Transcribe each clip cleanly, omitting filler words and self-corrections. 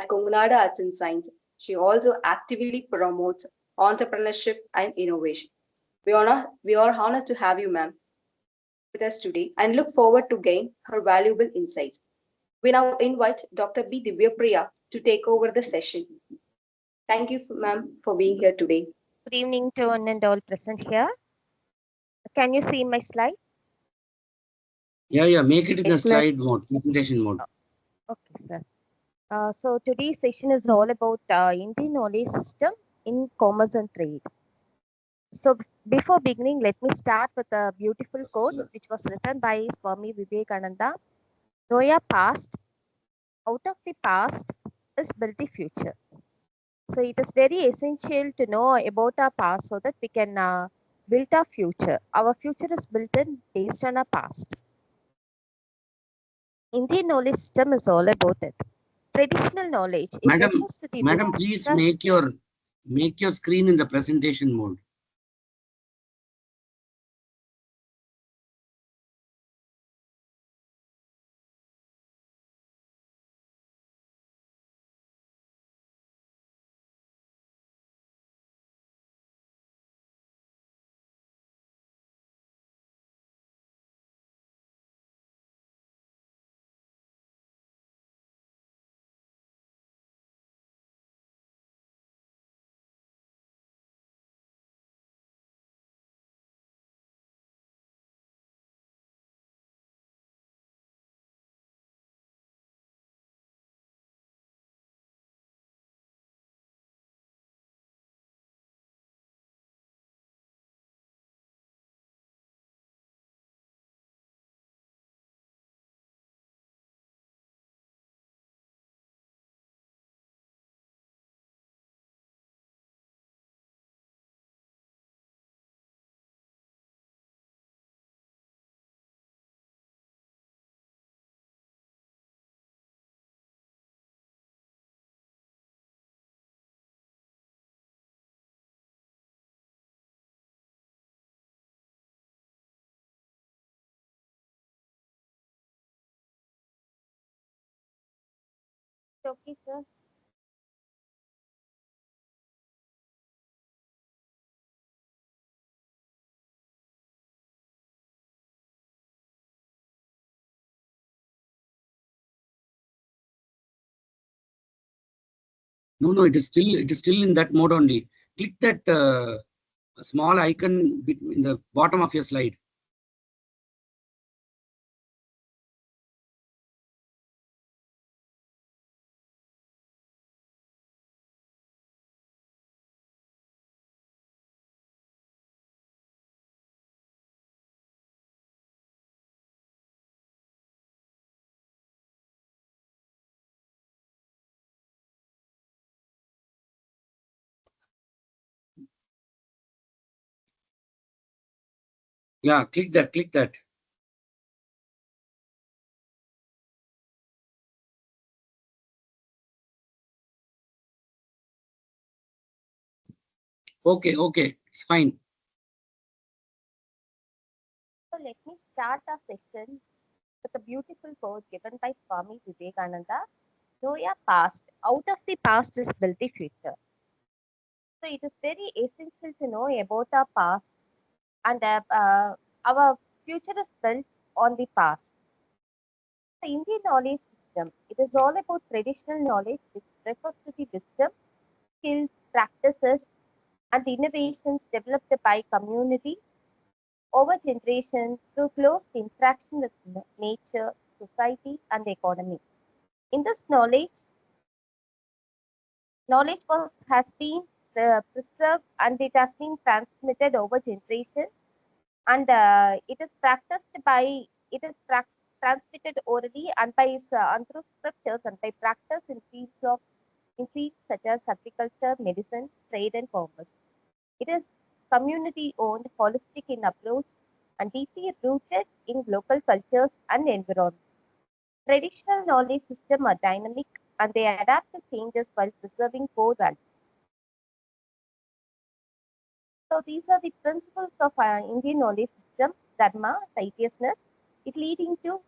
At Kongunadu Arts and Science, she also actively promotes entrepreneurship and innovation. We are honored to have you, ma'am, with us today and look forward to gain her valuable insights. We now invite Dr. B. Divya Priya to take over the session. Thank you, ma'am, for being here today. Good evening to one and all present here. Can you see my slide? Yeah, make it in a Yes, ma'am. slide mode, presentation mode. Okay, sir. So today's session is all about Indian knowledge system in commerce and trade. So before beginning, let me start with a beautiful quote which was written by Swami Vivekananda. Noya past, out of the past is built the future. So it is very essential to know about our past so that we can build our future. Our future is built in based on our past. Indian knowledge system is all about it. Traditional knowledge, it refers to the Madam, please make your screen in the presentation mode. Okay, sir. No, it is still in that mode only. Click that small icon in the bottom of your slide. Yeah, click that. Okay, it's fine. So let me start our session with a beautiful quote given by Swami Vivekananda. Know your past. Out of the past is built the future. So it is very essential to know about our past and our future is built on the past. The Indian knowledge system, it is all about traditional knowledge which refers to the wisdom, skills, practices, and innovations developed by community over generations through close interaction with nature, society, and the economy. In this knowledge has been preserved and it has been transmitted over generations, and it is transmitted orally and by and through scriptures and by practice in fields such as agriculture, medicine, trade, and commerce. It is community owned, holistic in approach, and deeply rooted in local cultures and environment. Traditional knowledge systems are dynamic and they adapt to changes while preserving core values. So these are the principles of our Indian knowledge system: dharma, righteousness, it leading to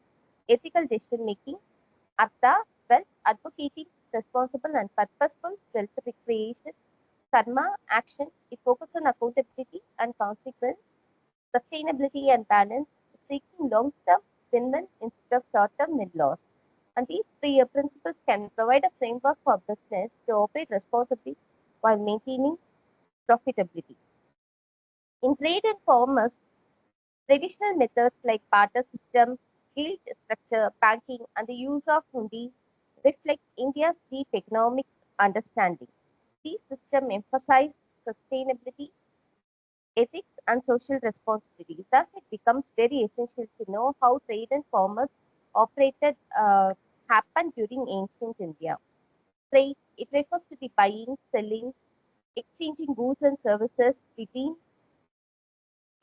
ethical decision making; artha, wealth, advocating responsible and purposeful self-recreation, karma, action. It focuses on accountability and consequence, sustainability and balance, seeking long-term win-win instead of short-term win-loss. And these three principles can provide a framework for business to operate responsibly while maintaining profitability. In trade and commerce, traditional methods like barter system, guild structure, banking, and the use of hundis reflect India's deep economic understanding. These systems emphasize sustainability, ethics, and social responsibility. Thus, it becomes very essential to know how trade and commerce operated happened during ancient India. Trade, it refers to the buying, selling, exchanging goods and services between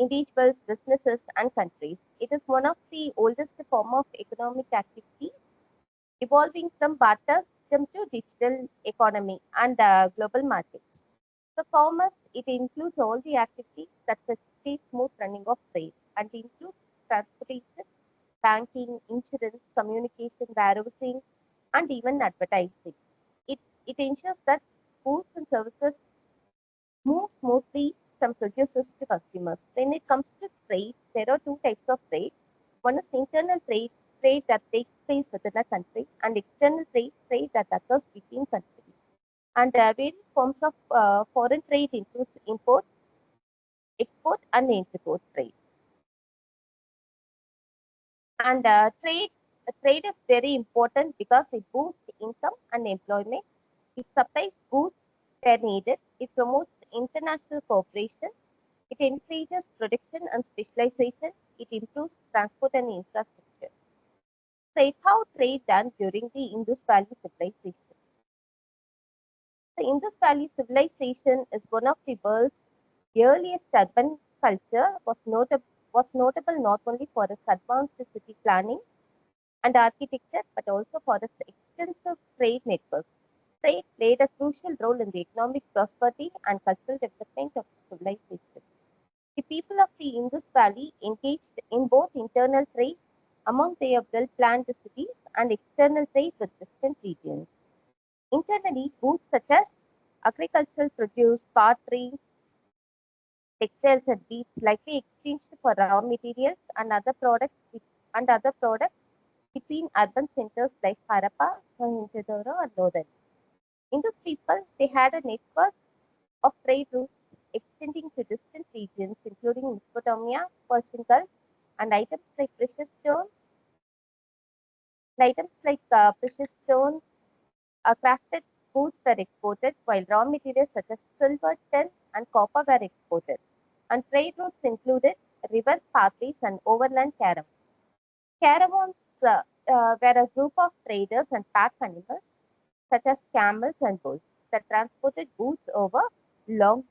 individuals, businesses, and countries. It is one of the oldest form of economic activity, evolving from barter system to digital economy and global markets. So commerce, it includes all the activities that facilitate smooth running of trade and includes transportation, banking, insurance, communication, warehousing, and even advertising. It, it ensures that goods and services move smoothly from producers to consumers. When it comes to trade, there are two types of trade. One is internal trade, trade that takes place within a country, and external trade, trade that occurs between countries. And various forms of foreign trade include import, export, and import trade. And trade is very important because it boosts income and employment. It supplies goods where needed. It promotes international cooperation. It encourages production and specialization. It improves transport and infrastructure. So, how trade done during the Indus Valley civilization. The Indus Valley civilization is one of the world's earliest urban culture. Was notable not only for its advanced city planning and architecture, but also for its extensive trade network. Trade played a crucial role in the economic prosperity and cultural development of the civilization. The people of the Indus Valley engaged in both internal trade among their well-planned cities and external trade with distant regions. Internally, goods such as agricultural produce, pottery, textiles, and beads likely exchanged for raw materials and other products between urban centers like Harappa, Mohenjo-daro, and Lodha. Indus people, they had a network of trade routes extending to distant regions, including Mesopotamia, Persian Gulf, and items like precious stones, crafted goods were exported, while raw materials such as silver, tin, and copper were exported. And trade routes included river pathways and overland caravans. Caravans were a group of traders and pack animals, such as camels and bulls, that transported goods over long,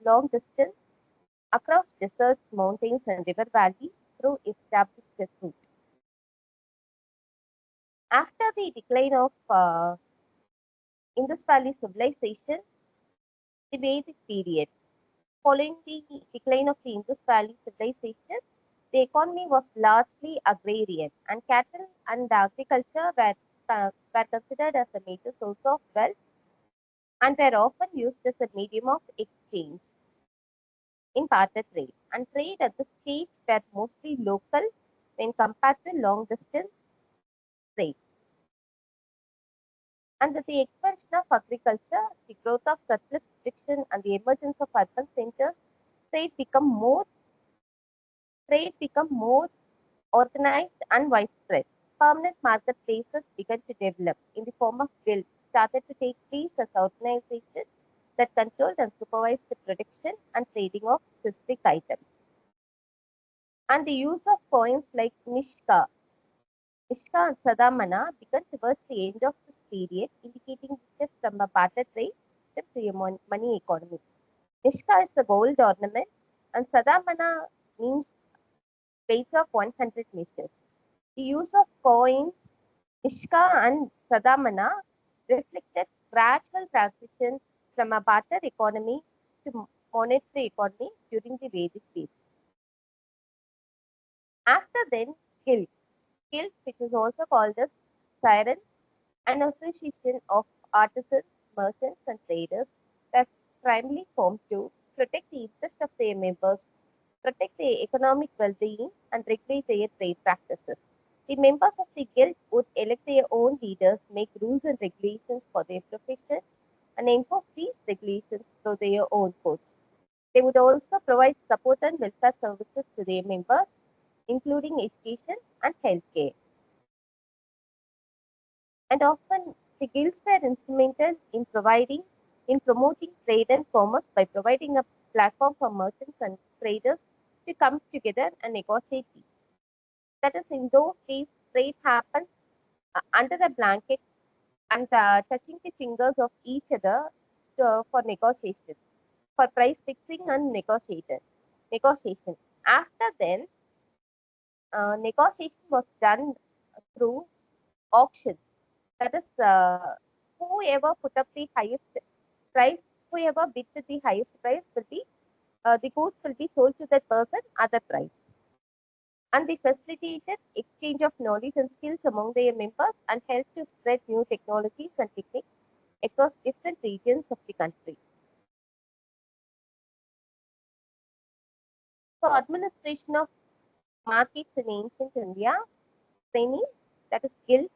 long distance across deserts, mountains, and river valleys through established routes. After the decline of Indus Valley civilization, the Vedic period. Following the decline of the Indus Valley civilization, the economy was largely agrarian, and cattle and agriculture were considered as a major source of wealth and were often used as a medium of exchange in barter trade. And trade at this stage were mostly local when compared to long distance trade. And with the expansion of agriculture, the growth of surplus production, and the emergence of urban centers, trade become more organized and widespread. Permanent marketplaces began to develop in the form of guilds, started to take place as organizations that controlled and supervised the production and trading of specific items. And the use of coins like Nishka and Sadamana began towards the end of this period, indicating the shift from a barter trade to a money economy. Nishka is a gold ornament, and Sadamana means weight of 100 measures. The use of coins, Nishka and Sadamana, reflected gradual transition from a barter economy to monetary economy during the Vedic period. After then, guild, which is also called as sirens, an association of artisans, merchants, and traders that primarily formed to protect the interests of their members, protect their economic well-being, and regulate their trade practices. The members of the guild would elect their own leaders, make rules and regulations for their profession, and enforce these regulations through their own codes. They would also provide support and welfare services to their members, including education and healthcare. And often the guilds were instrumental in promoting trade and commerce by providing a platform for merchants and traders to come together and negotiate peace. That is, in those days, trade happened under the blanket and touching the fingers of each other for negotiation, for price fixing and negotiation. After then, negotiation was done through auction. That is, whoever put up the highest price, whoever bid the highest price will be, the goods will be sold to that person at that price. And they facilitated exchange of knowledge and skills among their members and helped to spread new technologies and techniques across different regions of the country. So, administration of markets in ancient India, training, that is guild,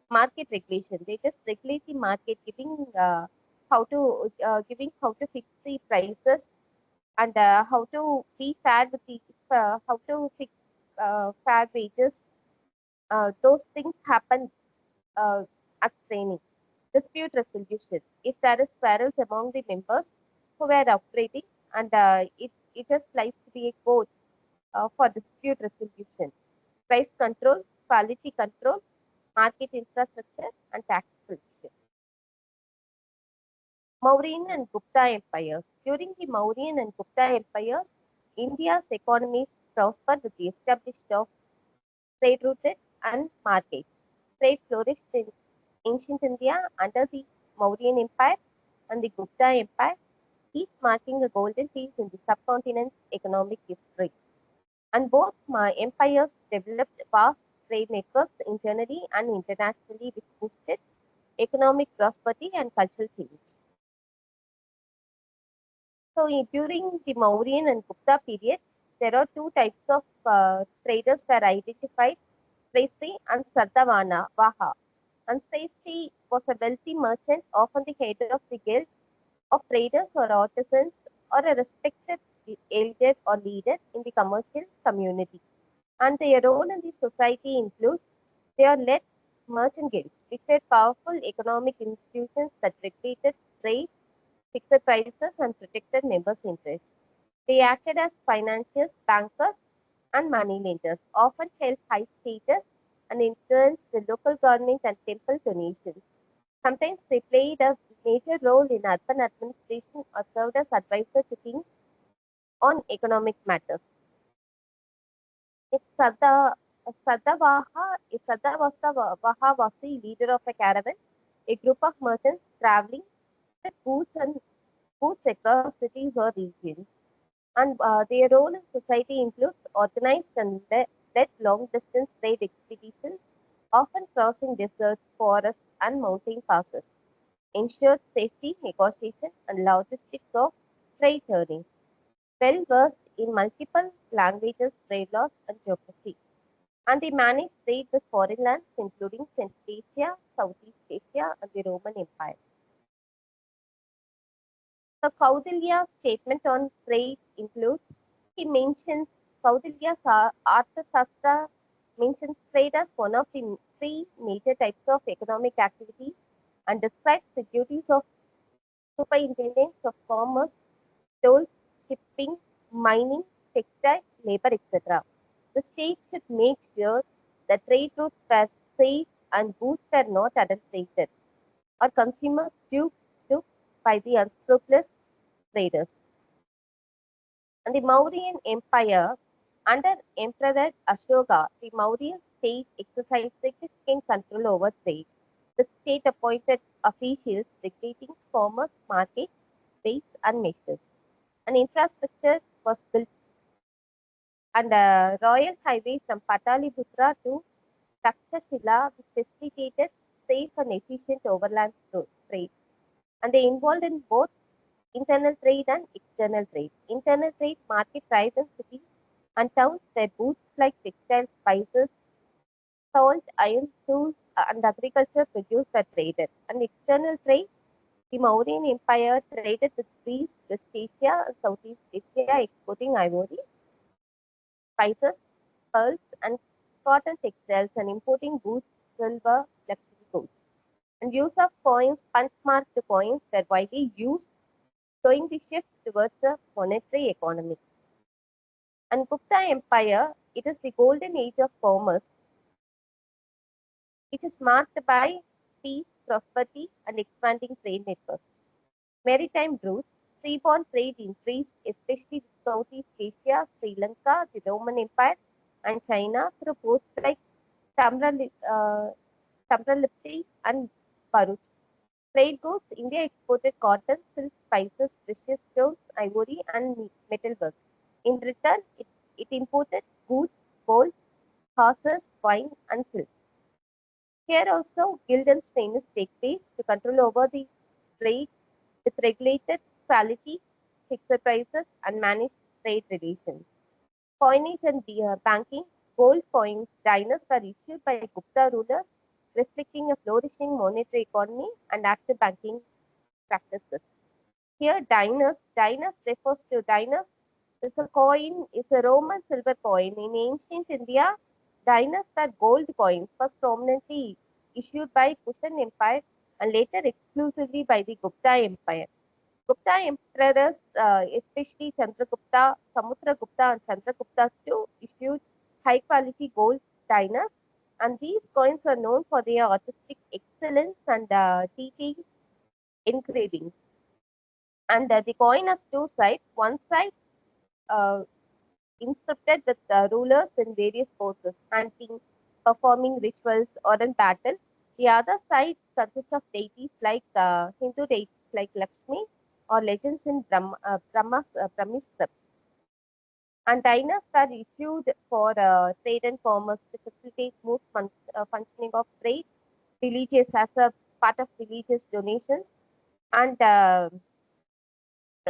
market regulation. They just regulate the market, giving how to fix the prices and how to be fair with the how to fix fair wages. Those things happen at training. Dispute resolution. If there is quarrels among the members who were operating, and it just likes to be a court for dispute resolution. Price control, quality control, market infrastructure, and tax collection. Mauryan and Gupta empires. During the Mauryan and Gupta empires, India's economy prospered with the establishment of trade routes and markets. Trade flourished in ancient India under the Mauryan Empire and the Gupta Empire, each marking a golden phase in the subcontinent's economic history. And both empires developed vast trade networks internally and internationally, which boosted economic prosperity and cultural change. So, during the Mauryan and Gupta period, there are two types of traders were identified, Shrestri and Vaha. And Shrestri was a wealthy merchant, often the head of the guild of traders or artisans, or a respected elder or leader in the commercial community. And their role in the society includes they are led merchant guilds, which were powerful economic institutions that regulated trade, fixed prices, and protected members' interests. They acted as financiers, bankers, and moneylenders, often held high status and influenced the local government and temple donations. Sometimes they played a major role in urban administration or served as advisors to kings on economic matters. If Sada was the leader of a caravan, a group of merchants traveling with goods across cities or regions. And their role in society includes organized and led long-distance trade expeditions, often crossing deserts, forests, and mountain passes, ensured safety, negotiation, and logistics of trade earnings. Well versed in multiple languages, trade laws, and geography. And they managed trade with foreign lands, including Central Asia, Southeast Asia, and the Roman Empire. The Kaudilya's statement on trade includes, he mentions Kaudilya's Arthashastra mentions trade as one of the three major types of economic activities and describes the duties of superintendents of commerce, tolls, shipping, mining, textile, labor, etc. The state should make sure that trade routes were safe and goods were not adulterated or consumers duped by the unscrupulous traders. And the Mauryan Empire, under Emperor Ashoka, the Mauryan state exercised significant control over trade. The state appointed officials regulating commerce, markets, weights, and measures. An infrastructure was built, and a royal highway from Pataliputra to Takshashila, which facilitated safe and efficient overland trade. And they involved in both internal trade and external trade. Internal trade market thrives in cities and towns where goods like textiles, spices, salt, iron, tools, and agriculture produced are traded. And external trade, the Mauryan Empire traded with Greece, West Asia, and Southeast Asia, exporting ivory, spices, pearls, and cotton textiles, and importing goods, silver, luxury goods. And use of coins, punch-marked coins were widely used, showing the shift towards a monetary economy. And Gupta Empire, it is the golden age of commerce, which is marked by peace, prosperity, and expanding trade networks. Maritime routes, seaborne trade increased, especially with Southeast Asia, Sri Lanka, the Roman Empire, and China through ports like Tamralipti and Bharuch. Trade goods, India exported cotton, silk, spices, precious stones, ivory, and metalwork. In return, it imported goods, gold, horses, wine, and silk. Here also, guild and stainless take place to control over the trade with regulated quality, fixed prices, and managed trade relations. Coinage and banking, gold coins, dinars were issued by Gupta rulers, reflecting a flourishing monetary economy and active banking practices. Here, dinars refers to dinars is a coin, is a Roman silver coin. In ancient India, dinars were gold coins, first prominently issued by Kushan Empire and later exclusively by the Gupta Empire. Gupta emperors, especially Chandragupta, Samudragupta, and Chandragupta too, issued high quality gold dinars, and these coins are known for their artistic excellence and detailed engravings. And the coin has two sides. One side uh, inscripted with rulers in various poses, hunting, performing rituals, or in battle. The other side consists of deities like Hindu deities like Lakshmi or legends in Brahma's script. And dinars were issued for trade and commerce to facilitate smooth functioning of trade, religious as a part of religious donations, and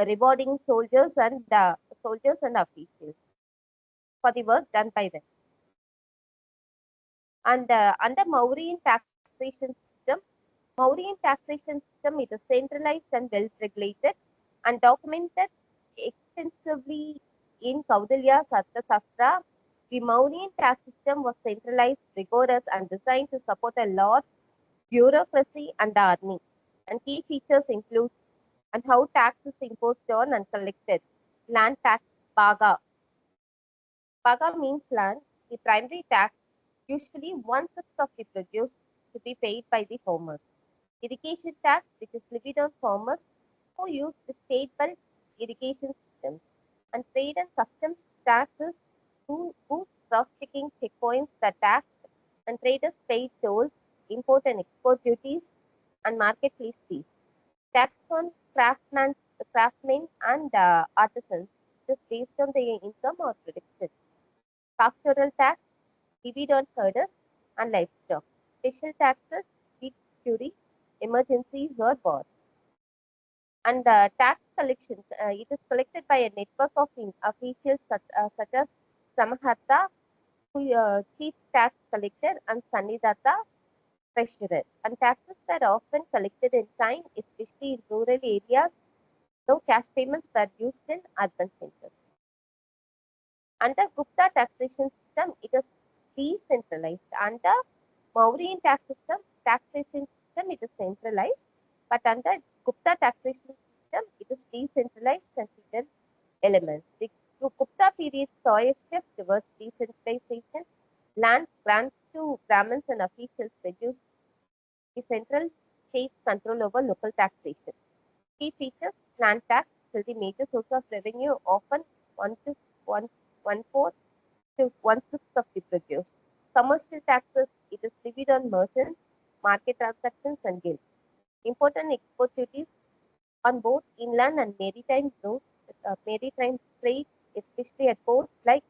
rewarding soldiers and officials for the work done by them. And under Mauryan taxation system, Mauryan taxation system it is centralized and well regulated and documented extensively in Kaudalya's Arthashastra. The Mauryan tax system was centralized, rigorous, and designed to support a large bureaucracy and the army. And key features include and how tax is imposed on and collected. Land tax, Baga. Baga means land. The primary tax, usually one-sixth of the produce, to be paid by the farmers. Irrigation tax, which is levied on farmers who use the state bulk irrigation systems. And trade and customs taxes, whose cross-checking checkpoints are taxed, and traders paid tolls, import and export duties, and marketplace fees. Tax on craftsmen and artisans, just based on their income or production. Pastoral tax, levied on herders and livestock. Special taxes, weak fury, emergencies or wars. And tax collections, it is collected by a network of officials such as Samahata, who chief tax collector, and Sannidata, treasurer. And taxes are often collected in time, especially in rural areas, though cash payments were used in urban centers. Under Gupta taxation system, it is decentralized. Under Mauryan taxation system, it is centralized. But under Gupta taxation system, it is decentralized and hidden elements. The Gupta period saw a shift towards decentralization. Land grants to Brahmins and officials reduced the central state's control over local taxation. Key features: land tax, still the major source of revenue, often 1 to 1 one-fourth to one-sixth of the produce. Commercial taxes, it is levied on merchants, market transactions, and guilds. Import and export duties on both inland and maritime routes, maritime trade, especially at ports like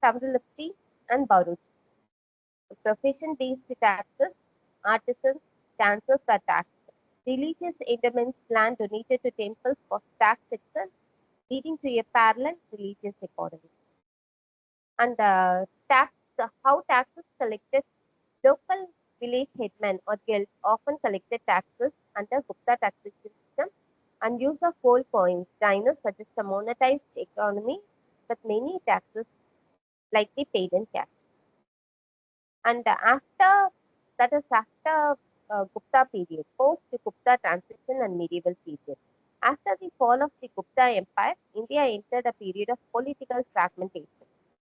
Tamralipti and Bharuch. Profession-based taxes, artisans, dances were taxed. Religious endowments, land donated to temples was taxed itself, leading to a parallel religious economy. And how taxes collected, local village headmen or guilds often collected taxes under Gupta taxation system and use of gold coins. Diners suggest a monetized economy with many taxes likely paid in cash. And after Gupta period, post Gupta transition and medieval period. After the fall of the Gupta Empire, India entered a period of political fragmentation.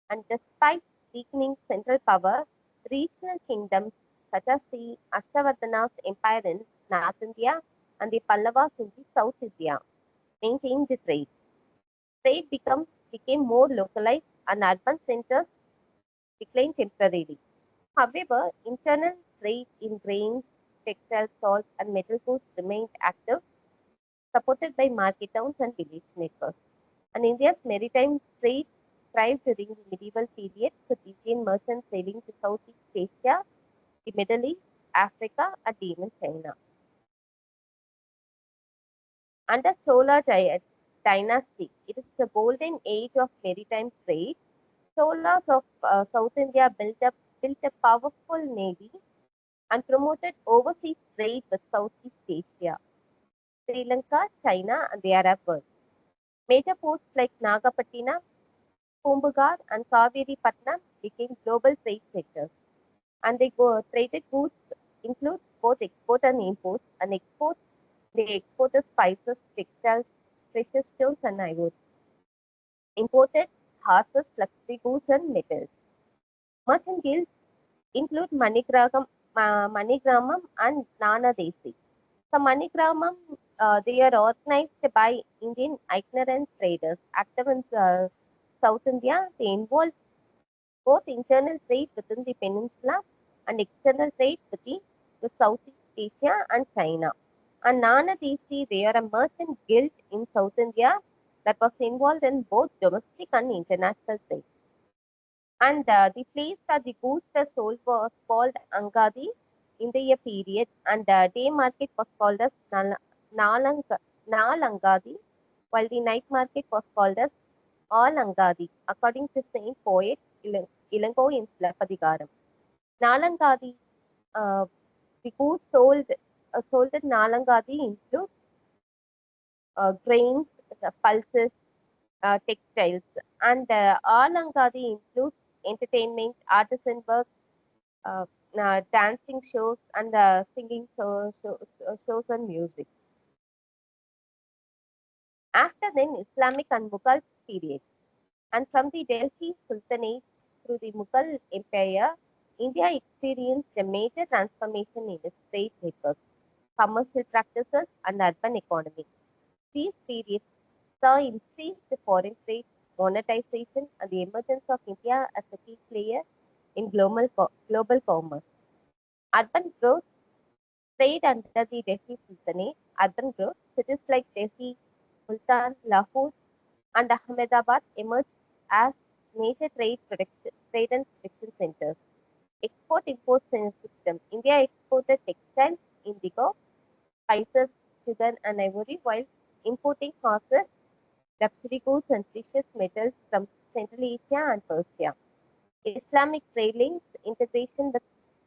And despite weakening central power, regional kingdoms such as the Ashtavardhana's empire in North India and the Pallavas in the South India maintained the trade. Trade became more localized and urban centers declined temporarily. However, internal trade in grains, textiles, salt, and metal goods remained active, supported by market towns and village networks. And India's maritime trade thrived during the medieval period with Indian merchants sailing to Southeast Asia, the Middle East, Africa, and even China. Under dynasty, it is the golden age of maritime trade. Cholas of South India built a powerful navy and promoted overseas trade with Southeast Asia, Sri Lanka, China, and the Arab world. Major ports like Nagapattinam, Kumbhagar, and Kaveri Patnam became global trade centers, and traded goods include both export and imports. And they exported spices, textiles, precious stones, and ivory. Imported horses, luxury goods, and metals. Merchant guilds include Manigramam and Nanadesi. So Manigramam, they are organized by Indian itinerant traders active in South India. They involve both internal trade within the peninsula and external trade with Southeast Asia and China. And Nanadesi, they are a merchant guild in South India that was involved in both domestic and international trade. And the place where the goods were sold was called Angadi in the year period, and day market was called as Nalangadi, while the night market was called as Alangadi, according to Saint poet Ilango in Silapadigaram. Nalangadi, uh, the goods sold at Nalangadi include grains, pulses, textiles, and Alangadi includes entertainment, artisan work, uh, dancing shows, and singing shows and music. After then, Islamic and Mughal period, and from the Delhi Sultanate through the Mughal Empire, India experienced a major transformation in its trade networks, commercial practices, and urban economy. These periods saw increased foreign trade, monetization, and the emergence of India as a key player in global commerce. Urban growth, trade under the Delhi Sultanate, urban growth, cities like Delhi, Multan, Lahore, and Ahmedabad emerged as major trade and production centers. Export-import system. India exported textiles, indigo, spices, sugar, and ivory, while importing horses, luxury goods, and precious metals from Central Asia and Persia. Islamic trade links, integration with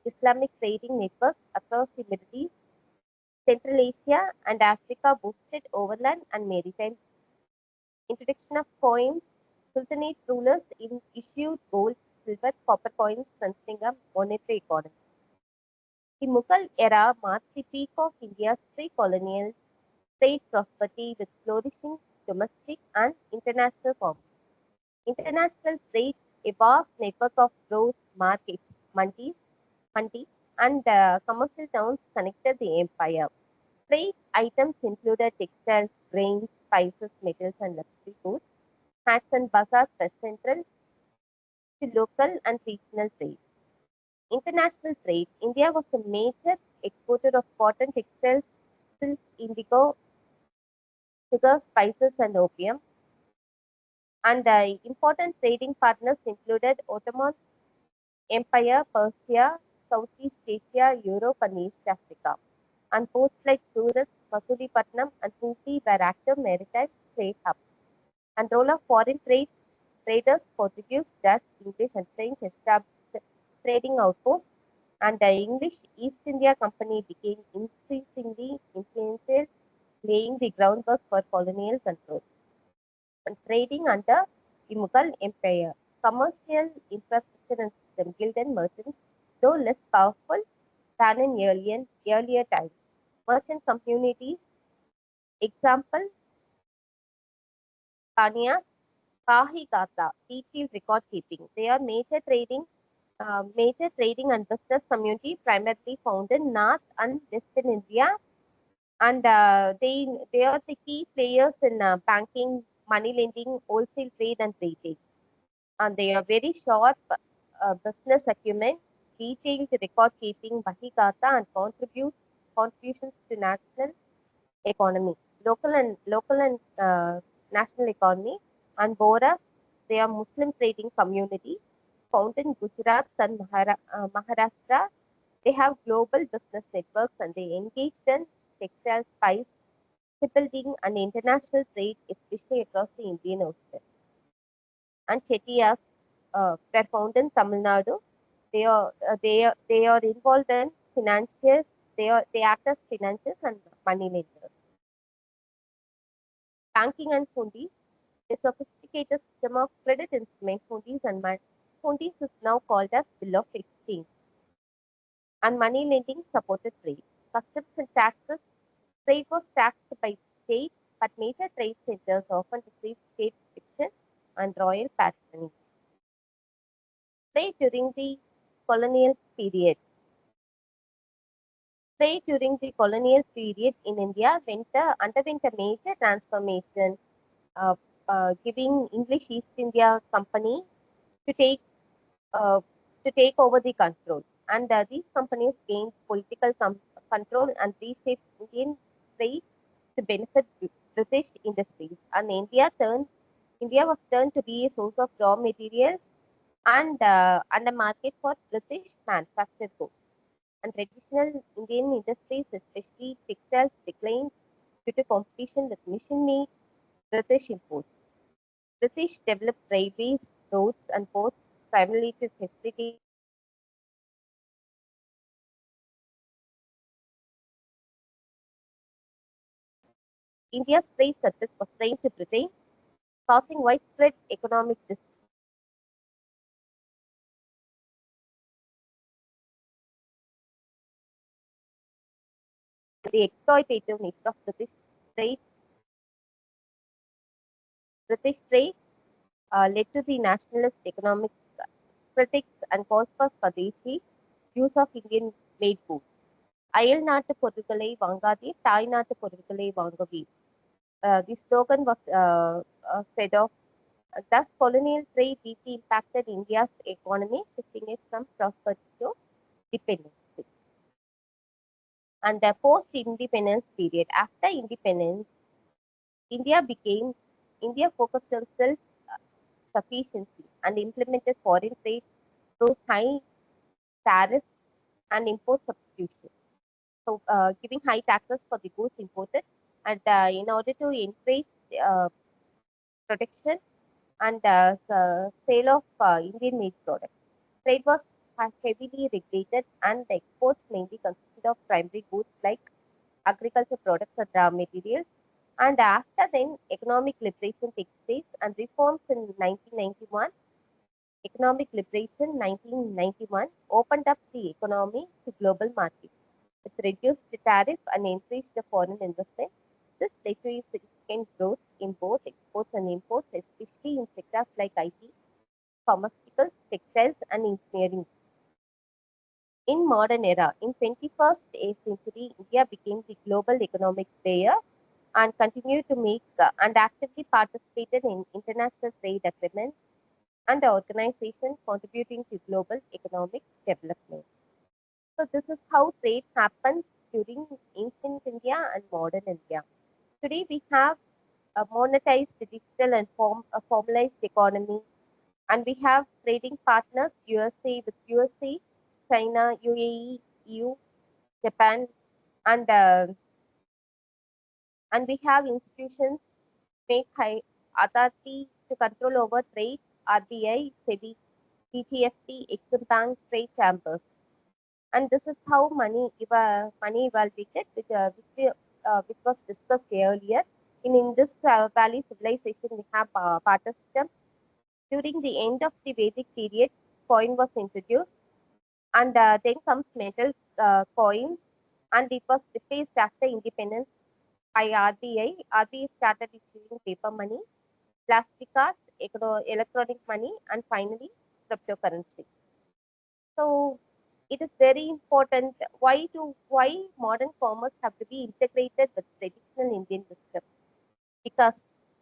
Islamic trading networks across the Middle East, Central Asia, and Africa boosted overland and maritime. Introduction of coins, Sultanate rulers issued gold, silver, copper coins, strengthening a monetary economy. The Mughal era marked the peak of India's pre-colonial trade prosperity with flourishing domestic and international commerce. International trade, a vast network of roads, markets, mandis, and commercial towns connected the empire. Trade items included textiles, grains, spices, metals, and luxury goods. Hats and bazaars were central to local and regional trade. International trade, India was a major exporter of cotton, textiles, silk, indigo, sugar, spices, and opium. And important trading partners included Ottoman Empire, Persia, Southeast Asia, Europe, and East Africa. and ports like Surat, Masulipattnam, and Hooghly were active maritime trade hubs. And role of foreign traders, Portuguese, Dutch, English, and French established trading outposts, and the English East India Company became increasingly influential, laying the groundwork for colonial control. And trading under the Mughal Empire, commercial infrastructure and system, guild and merchants, though less powerful than in earlier times. Merchant communities, example, Kanias, Bahi-Khata, detailed record keeping. They are major trading and business community primarily found in North and Western India, and they are the key players in banking, money lending, wholesale trade, and retail. And they are very sharp business acumen, detailed record keeping, Bahi-Khata, and contributions to national economy, local and national economy. And Boras, they are Muslim trading community found in Gujarat and Maharashtra. They have global business networks and they engage in textile, spice, shipbuilding, and international trade, especially across the Indian Ocean. And Chettiars were found in Tamil Nadu. They are involved in financiers. They act as financiers and money lenders. Banking and fundis, a sophisticated system of credit instrument fundis and fundis is now called as bill of exchange. And money lending supported trade. Customs and taxes, trade was taxed by state, but major trade centers often received state protection and royal patronage. Trade during the colonial period. Trade during the colonial period in India underwent a major transformation, uh, giving English East India Company to take uh, over the control. And these companies gained political control and reshaped Indian trade to benefit British industries. And India was turned to be a source of raw materials and a market for British manufactured goods. And traditional Indian industries, especially textiles, declined due to competition with machine-made British imports. British developed railways, roads, and ports primarily to facilitate India's trade surplus was strained to Britain, causing widespread economic the exploitative nature of trade, British trade led to the nationalist economic critics and calls for Swadeshi use of Indian-made goods. Ayal Natu Portugalai Vangadi, Thai Natu Portugalai Vangavi. The slogan was said of thus colonial trade deeply impacted India's economy, shifting it from prosperity to dependency. And the post-independence period. After independence, India became India focused on self-sufficiency and implemented foreign trade through high tariffs and import substitution. So, giving high taxes for the goods imported, and in order to encourage uh, protection and sale of Indian-made products. Trade was heavily regulated, and the exports mainly consisted of primary goods like agriculture products and raw materials. And after then, economic liberation takes place, and reforms in 1991. Economic liberation 1991 opened up the economy to global markets. It reduced the tariff and increased the foreign investment. This led to a significant growth in both exports and imports, especially in sectors like IT, pharmaceuticals, textiles, and engineering. In modern era, in 21st century, India became the global economic player and continued to make and actively participated in international trade agreements and organizations contributing to global economic development. So this is how trade happens during ancient India and modern India. Today we have a monetized digital and a formalized economy, and we have trading partners USA with USA, China, UAE, EU, Japan, And we have institutions make high authority to control over trade, RBI, SEBI, TTFT, Exim Bank, trade chambers. And this is how money evaluated, which was discussed earlier. In Indus Valley civilization, we have barter system. During the end of the Vedic period, coin was introduced, and then comes metal coins, and it was replaced after independence by RBI. RBI started issuing paper money, plastic cards, electronic money, and finally cryptocurrency. So it is very important. Why modern commerce have to be integrated with traditional Indian wisdom? Because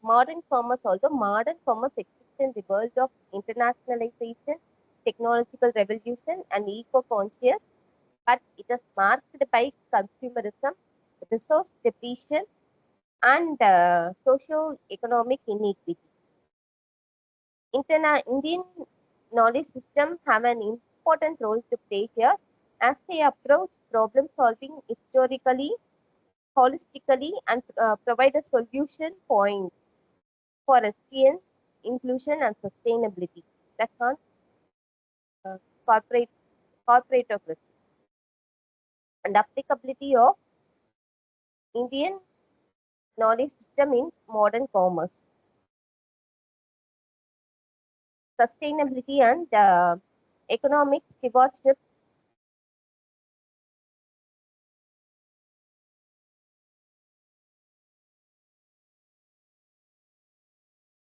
modern commerce exists in the world of internationalization, technological revolution, and eco-conscious, but it is marked by consumerism, resource depletion, and socio-economic inequity. Indian knowledge systems have an important role to play here as they approach problem solving historically, holistically, and provide a solution point for resilience, inclusion, and sustainability. That's on uh, corporate corporatocracy and applicability of Indian knowledge system in modern commerce, sustainability, and economic stewardship.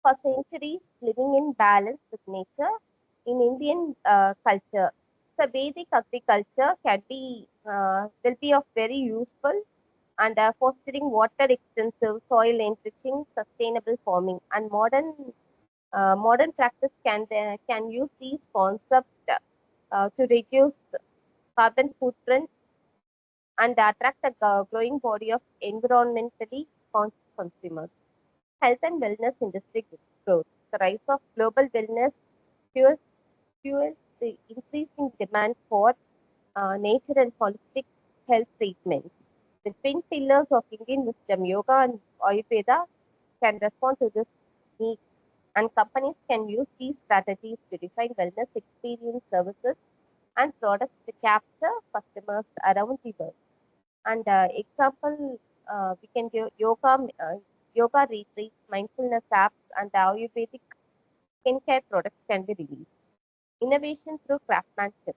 For centuries living in balance with nature in Indian culture. So Vedic agriculture will be of very useful and fostering water extensive, soil enriching, sustainable farming. And modern practice can use these concepts to reduce carbon footprint and attract a growing body of environmentally conscious consumers. Health and wellness industry growth. The rise of global wellness fuels, fuels the increasing demand for nature and holistic health treatments. The twin pillars of Indian wisdom, yoga and Ayurveda, can respond to this need, and companies can use these strategies to define wellness experience services and products to capture customers around the world. And example, we can do yoga retreats, mindfulness apps, and Ayurvedic skincare products can be released. Innovation through craftsmanship.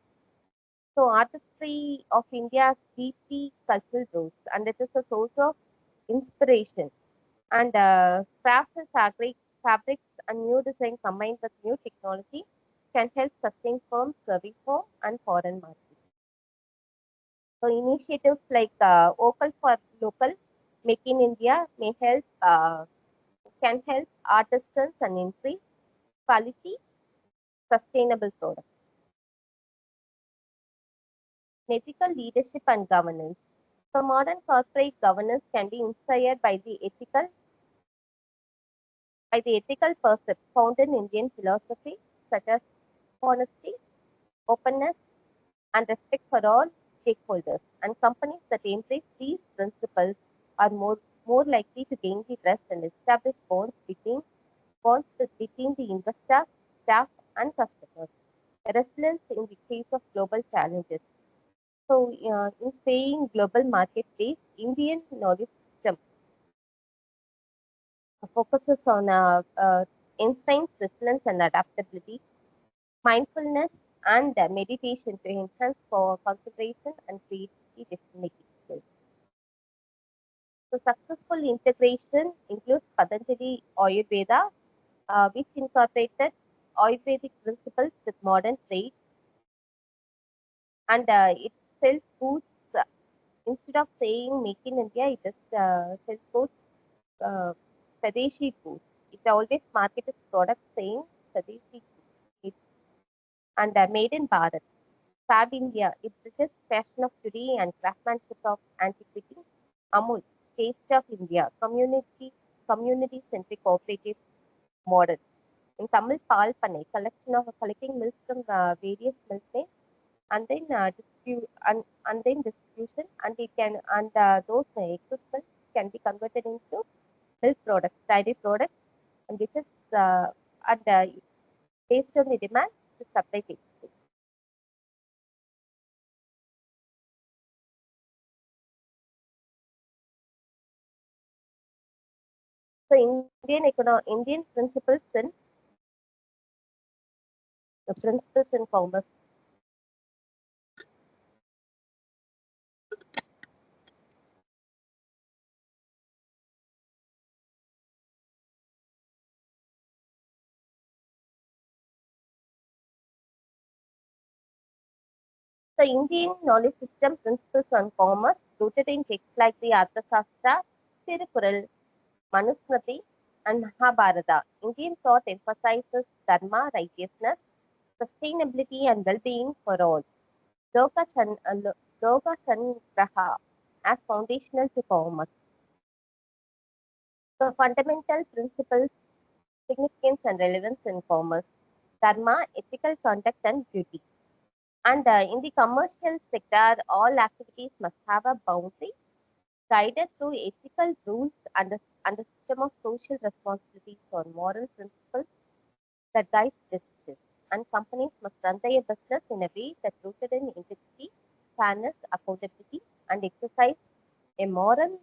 So artistry of India has deeply cultural roots, and it is a source of inspiration. And crafts and fabrics and new design combined with new technology can help sustain firms serving home and foreign markets. So initiatives like Vocal for Local, Make in India can help artisans and increase quality, sustainable products. Ethical leadership and governance. So modern corporate governance can be inspired by the ethical precepts found in Indian philosophy, such as honesty, openness, and respect for all stakeholders. And companies that embrace these principles are more likely to gain the trust and establish bonds between the investors, staff, and customers. Resilience in the face of global challenges. So, in staying global marketplace, Indian knowledge system focuses on insights, resilience, and adaptability, mindfulness, and meditation to enhance for concentration and creativity decision-making skills. So, successful integration includes Patanjali Ayurveda, which incorporated Ayurvedic principles with modern trade, and it sells foods. Instead of saying "Make in India," it is sells foods, uh, Swadeshi food. It always markets its product saying Swadeshi food and made in Bharat. Fab India, it bridges fashion of today and craftsmanship of antiquity. Amul, taste of India, community-centric cooperative model. In Tamil, Pal Panai, collecting milk from various milk and then and then distribution, and it can and those excess milk can be converted into milk products, dairy products, and which is and based on the demand the supply takes place. So Indian principles in the principles in commerce. So Indian knowledge system principles on commerce rooted in texts like the Arthashastra, Tirukural, Manusmriti, and Mahabharata. Indian thought emphasizes dharma, righteousness, sustainability, and well-being for all. Loka Changraha as foundational to commerce. So fundamental principles, significance, and relevance in commerce. Dharma, ethical conduct, and duty. And in the commercial sector, all activities must have a boundary guided through ethical rules and a system of social responsibilities or moral principles that guide decisions. And companies must run their business in a way that's rooted in integrity, fairness, accountability, and exercise a moral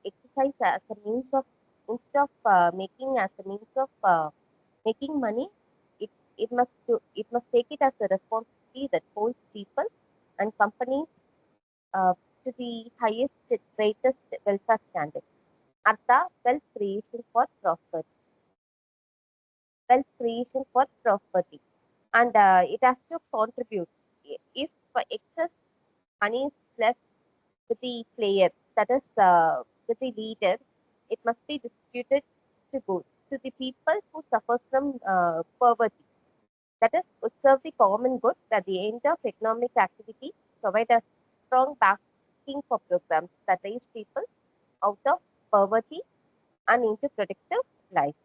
exercise as a means of instead of making as a means of making money. It it must take it as a responsibility that holds people and companies uh, to the highest, greatest welfare standards. Artha, wealth creation for prosperity, and it has to contribute. If excess money is left with the player, that is with the leader, it must be distributed to the people who suffer from poverty. That is, would serve the common good at the end of economic activity, provide a strong backing for programs that raise people out of poverty and into productive life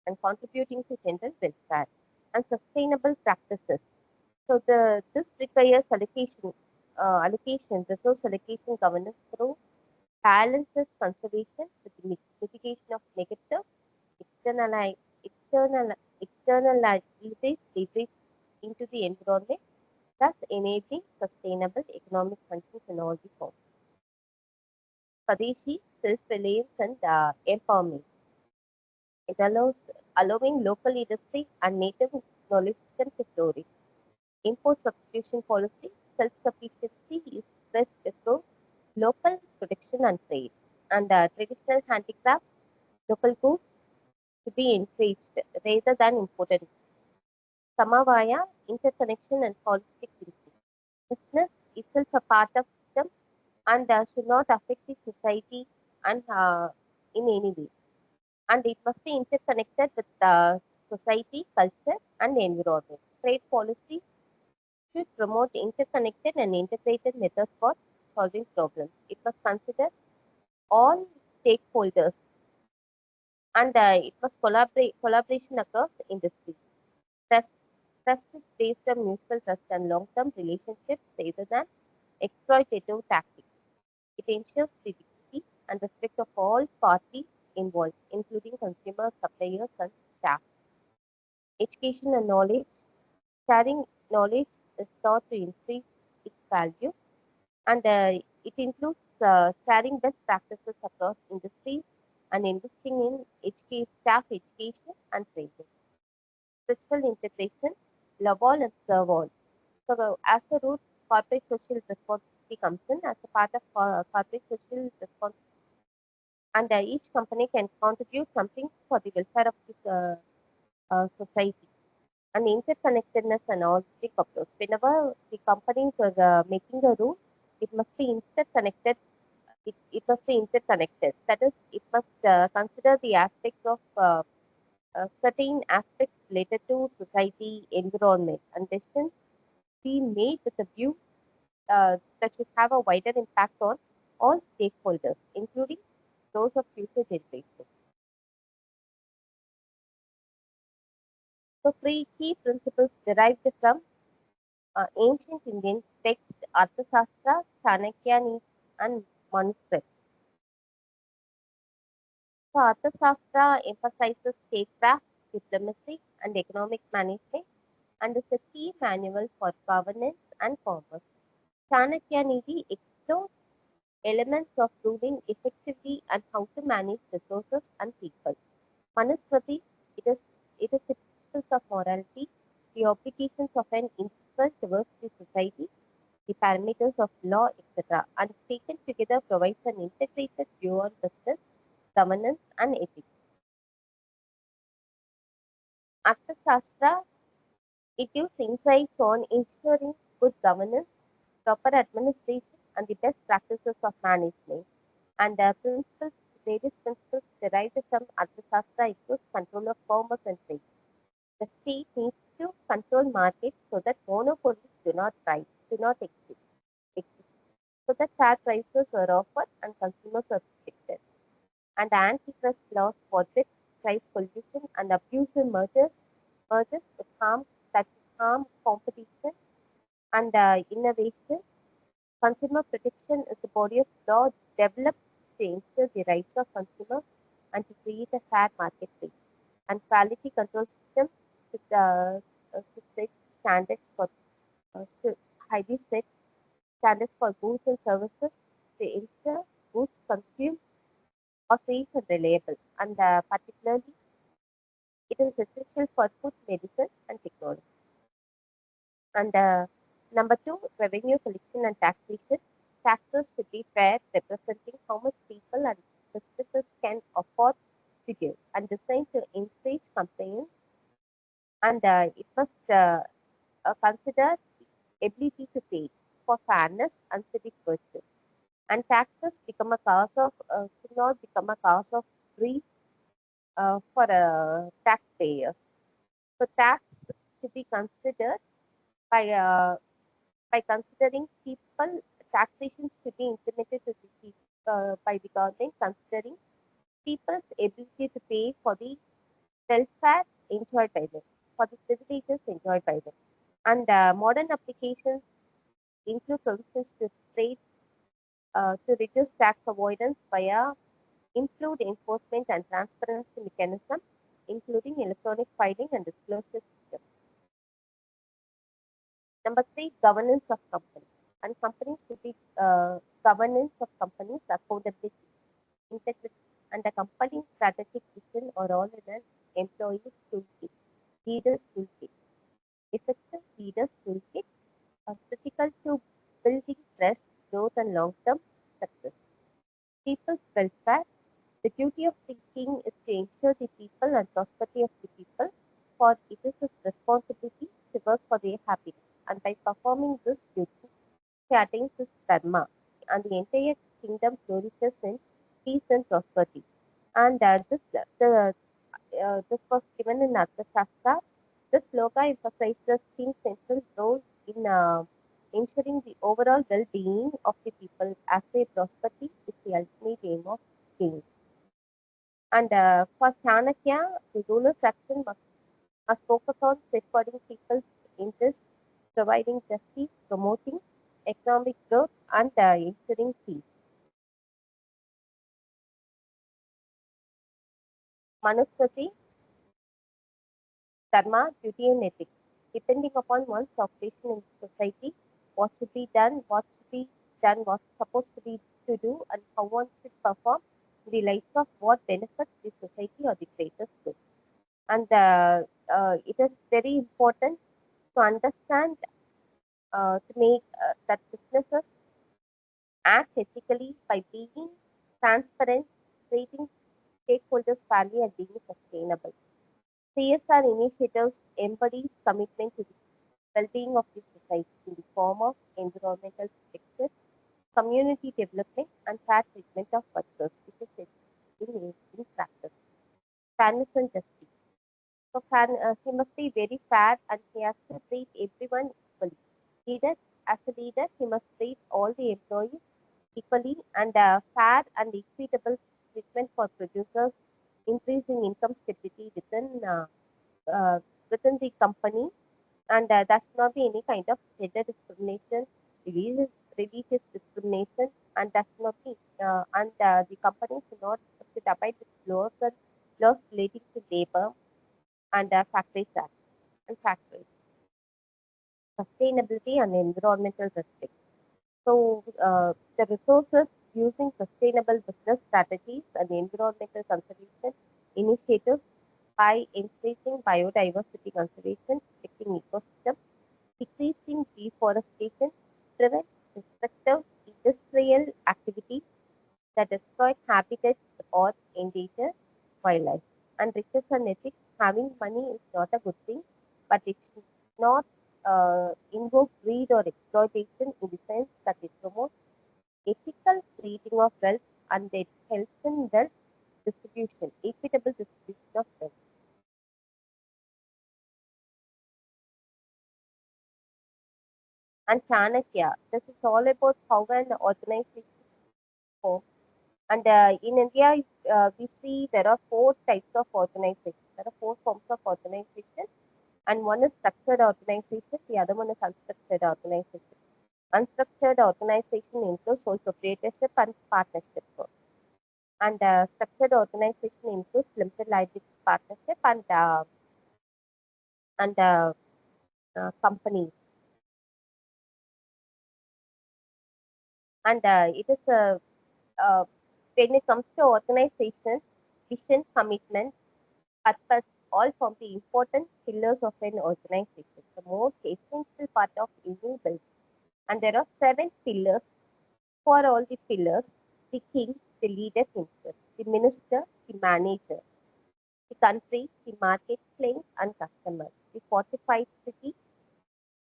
and contributing to general welfare and sustainable practices. So this requires resource allocation governance through balances conservation with mitigation of negative external external externalities leverage into the environment, thus enabling sustainable economic functions in all the forms. Swadeshi, self-reliance and empowerment. It allows allowing local industry and native knowledge system to flourish. Import substitution policy, self-sufficiency is best through local production and trade. And traditional handicrafts, local goods to be encouraged rather than imported. Samavaya, interconnection and holistic thinking. Business itself a part of system and should not affect the society and in any way. And it must be interconnected with society, culture, and environment. Trade policy should promote interconnected and integrated methods for solving problems. It must consider all stakeholders and it must collaboration across industries. Trust, trust is based on mutual trust and long-term relationships rather than exploitative tactics. It ensures the dignity and respect of all parties involved, including consumers, suppliers, and staff. Education and knowledge. Sharing knowledge is thought to increase its value, and it includes sharing best practices across industries and investing in staff education and training. Spiritual integration, love all and serve all. So, as a root, corporate social responsibility comes in as a part of corporate social responsibility, and each company can contribute something for the welfare of this society. And interconnectedness and holistic approach. Whenever the companies are making a rule, it must be interconnected. It must be interconnected. That is, it must consider the aspects of certain aspects related to society, environment, and decisions be made with a view that should have a wider impact on all stakeholders, including those of future generations. So, three key principles derived from Ancient Indian text Arthashastra, Chanakya and manuscript. So Arthashastra emphasizes statecraft, diplomacy, and economic management and is a key manual for governance and commerce. Chanakya explores elements of ruling effectively and how to manage resources and people. Manusmriti, it is the principles of morality, the obligations of an individual towards the society, the parameters of law, etc., and taken together provides an integrated view on business, governance, and ethics. Arthashastra, it gives insights on ensuring good governance, proper administration, and the best practices of management. And various principles derived from Arthashastra includes control of commerce and trade. The state needs to control markets so that monopolies do not exist, so that fair prices are offered and consumers are protected. And antitrust laws forbid price collusion and abusive mergers that harm competition and innovation. Consumer protection is a body of law developed to ensure the rights of consumers and to create a fair marketplace. And quality control system should set standards for should highly set standards for goods and services to ensure goods consumed are safe and reliable. And particularly, it is essential for food, medicine, and technology. And number two, revenue collection and taxation. Taxes should be fair, representing how much people and businesses can afford to give, and designed to encourage compliance. And it must consider the ability to pay for fairness and civic virtue. And taxes should not become a cause of grief for taxpayers. So tax should be considered by considering people. Taxation should be implemented to the by the government, considering people's ability to pay for the welfare enjoyed by them, for the privileges enjoyed by them. And modern applications include provisions to reduce tax avoidance via improved enforcement and transparency mechanism, including electronic filing and disclosure system. Number three, governance of companies. And companies should be governance of companies, accountability, integrity, and a company strategic vision are all in an employee's toolkit, leaders toolkit. Effective leaders toolkit are critical to building trust, growth, and long-term success. People's welfare. The duty of the king is to ensure the people and prosperity of the people, for it is his responsibility to work for their happiness. And by performing this duty, he attains his dharma, and the entire kingdom flourishes in peace and prosperity. And this was given in Arthashastra. This sloka emphasizes the king's central role in ensuring the overall well-being of the people, as their prosperity is the ultimate aim of king. And for Chanakya, the ruler's action must focus on safeguarding people's interests, providing justice, promoting economic growth, and ensuring peace. Manusmriti, dharma, duty, and ethics. Depending upon one's operation in society, what should be done, what's supposed to be to do, and how one should perform in the lights of what benefits the society or the greatest good. And it is very important to understand to make that businesses act ethically by being transparent, treating stakeholders fairly, and being sustainable. CSR initiatives embodies commitment to the well-being of the society in the form of environmental protection, community development, and fair treatment of workers, which is in practice. Fairness and justice. So he must be very fair and he has to treat everyone equally. Leader, as a leader, he must treat all the employees equally, and fair and equitable treatment for producers, increasing income stability uh, within the company, and there should not be any kind of gender discrimination, religious, religious discrimination, and that should not be, the company should abide with laws relating to labor and factories act and factories, sustainability and environmental respect. So the resources using sustainable business strategies and environmental conservation initiatives by increasing biodiversity conservation, protecting ecosystems, decreasing deforestation, prevent destructive industrial activities that exploit habitats or endanger wildlife. And riches and ethics, having money is not a good thing, but it should not invoke greed or exploitation in the sense that it promotes ethical creating of wealth and it helps in wealth distribution, equitable distribution of wealth. And Chanakya, this is all about how an organization forms. And in India, we see there are four types of organization. There are four forms of organization, and one is structured organization, the other one is unstructured organization. Unstructured organization includes sole proprietorship and partnership firms. And structured organization includes limited liability partnership and companies. And it is uh, when it comes to organization, vision, commitment, purpose, all form the important pillars of an organization, the most essential part of any building. And there are 7 pillars. For all the pillars, the king, the leader himself, the minister, the manager, the country, the marketplace and customer, the fortified city,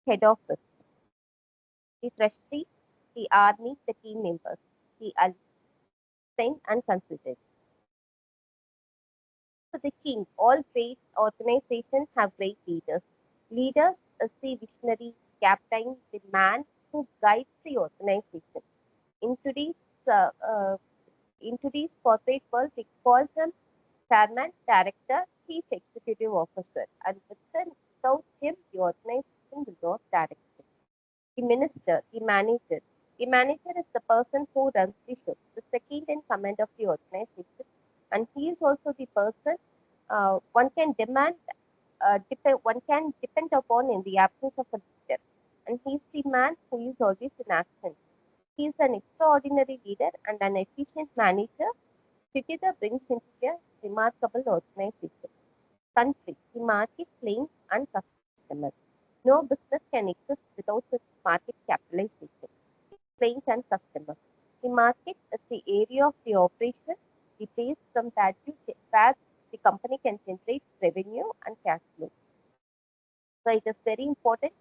head office, the treasury, the army, the team members, the assistant and consultant. So the king, all great organizations have great leaders. Leaders is the visionary captain, the man who guides the organization. In today's uh, uh, in today's corporate world, we call them chairman, director, chief executive officer, and without him, the organization will not direct. The minister, the manager. The manager is the person who runs the show, the second in command of the organization, and he is also the person one can one can depend upon in the absence of a leader, and he is the man who is always in action. He is an extraordinary leader and an efficient manager. Together brings into a remarkable organization. Country, the market, claims, and customers. No business can exist without its market capitalization, claims, and customers. The market is the area of the operation, the place from where the company can generate revenue and cash flow. So it is very important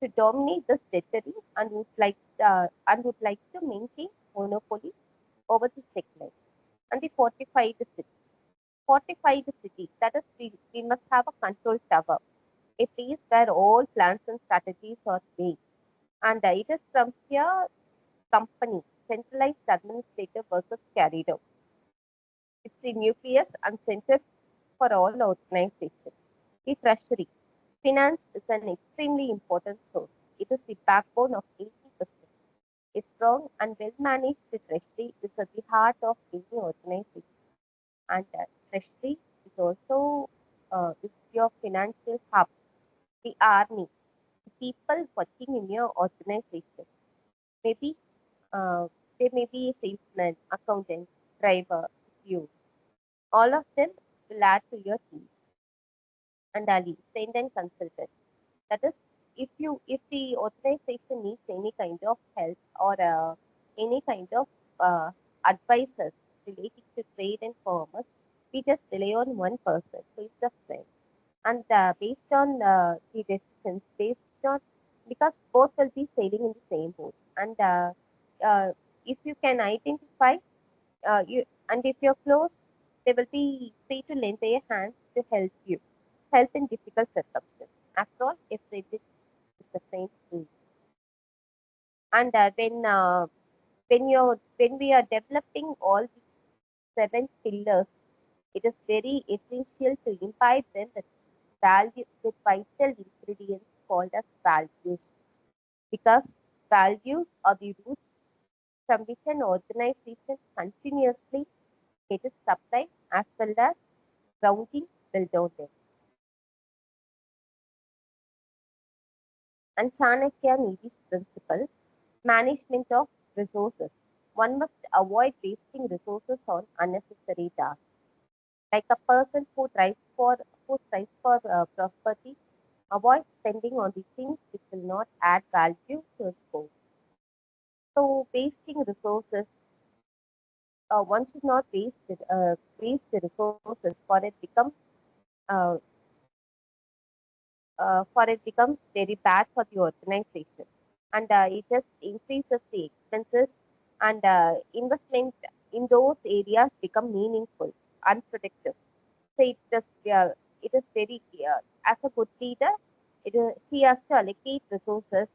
to dominate this territory and would like to maintain monopoly over the segment. And the fortified city, that is, we must have a control tower, a place where all plans and strategies are made. And it is from here company, centralized administrative workers carried out. It's the nucleus and center for all organizations. The treasury. Finance is an extremely important source. It is the backbone of any business. A strong and well managed treasury is at the heart of any organization. And treasury is also is your financial hub. The army, the people working in your organization. Maybe uh, they may be a salesman, accountant, driver, you. All of them will add to your team. And Ali, trained and consultant. That is, if the organization needs any kind of help or any kind of advisors relating to trade and commerce, we just rely on one person, so it's a friend. And based on the decisions, based on because both will be sailing in the same boat, and uh, if you can identify you and if you're close, they will be free to lend their hands to help in difficult circumstances. After all, if they did it's the same thing. And when we are developing all these 7 pillars, it is very essential to imbibe them with vital ingredients called as values, because values are the roots from which an organization continuously get its supply as well as grounding built on them. And Chanakya Nidhi's principle, management of resources. One must avoid wasting resources on unnecessary tasks. Like a person who strives for prosperity, avoid spending on the things which will not add value to his goal. So wasting resources, one should not waste the resources uh, for it becomes very bad for the organization, and it just increases the expenses, and investment in those areas become meaningful, unpredictable. So it is very as a good leader, he has to allocate resources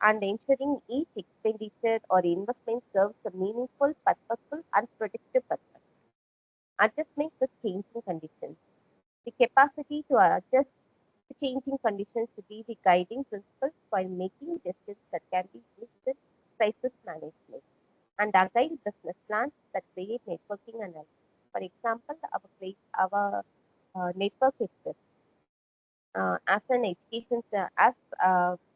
and ensuring each expenditure or investment serves a meaningful, purposeful, and predictive purpose. Adjustment with changing conditions. The capacity to adjust to changing conditions should be the guiding principles while making decisions that can be used in crisis management and agile business plans that create networking and health. For example, our network itself as an education as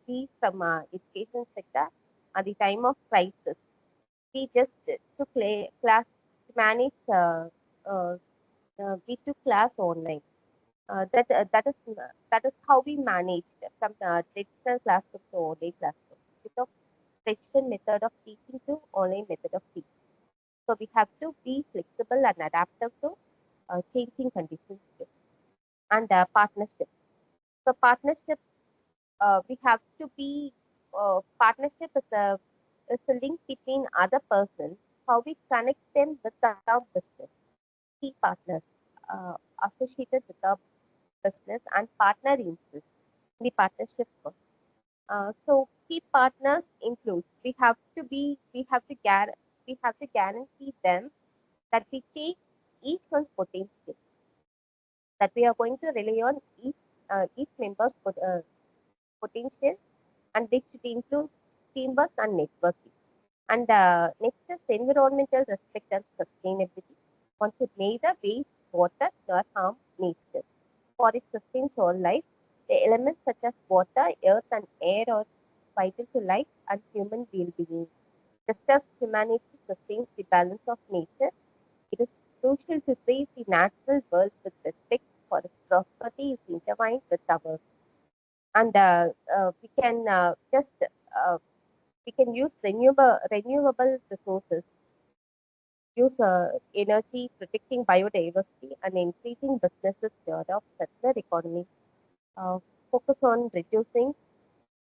we from education sector at the time of crisis, we just took class to manage. We took class online. That is how we managed from the traditional classroom to online classroom. We took traditional method of teaching to online method of teaching. So we have to be flexible and adaptive to changing conditions too. And partnership. So partnership, we have to be partnership is a link between other persons. How we connect them with our business. Key partners associated with our business and partner interests in the partnership work. So key partners include we have to guarantee them that we take each one's potential, that we are going to rely on each member's potential, and which should include teamwork and networking. And next is environmental respect and sustainability. One should neither waste water nor harm nature. For it sustains all life. The elements such as water, earth, and air are vital to life and human well-being. Just as humanity sustains the balance of nature, it is crucial to treat the natural world with respect, for its prosperity is intertwined with ours. And uh, we can use renewable resources, use energy, protecting biodiversity, and increasing businesses share of circular economy. Uh, Focus on reducing,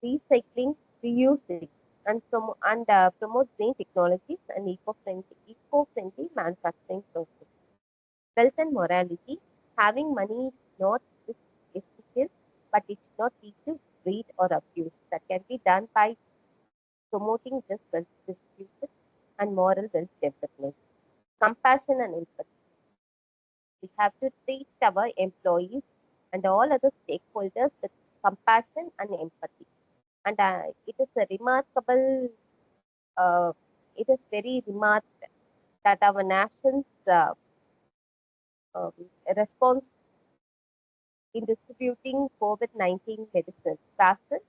recycling, reusing, and promote green technologies and eco-friendly manufacturing processes. Wealth and morality. Having money is not just essential, but it should not lead to greed or abuse. That can be done by promoting just wealth distribution and moral wealth development. Compassion and empathy. We have to treat our employees and all other stakeholders with compassion and empathy. And it is a remarkable, uh, it is very remarked that our nation's um, response in distributing COVID-19 medicines vaccines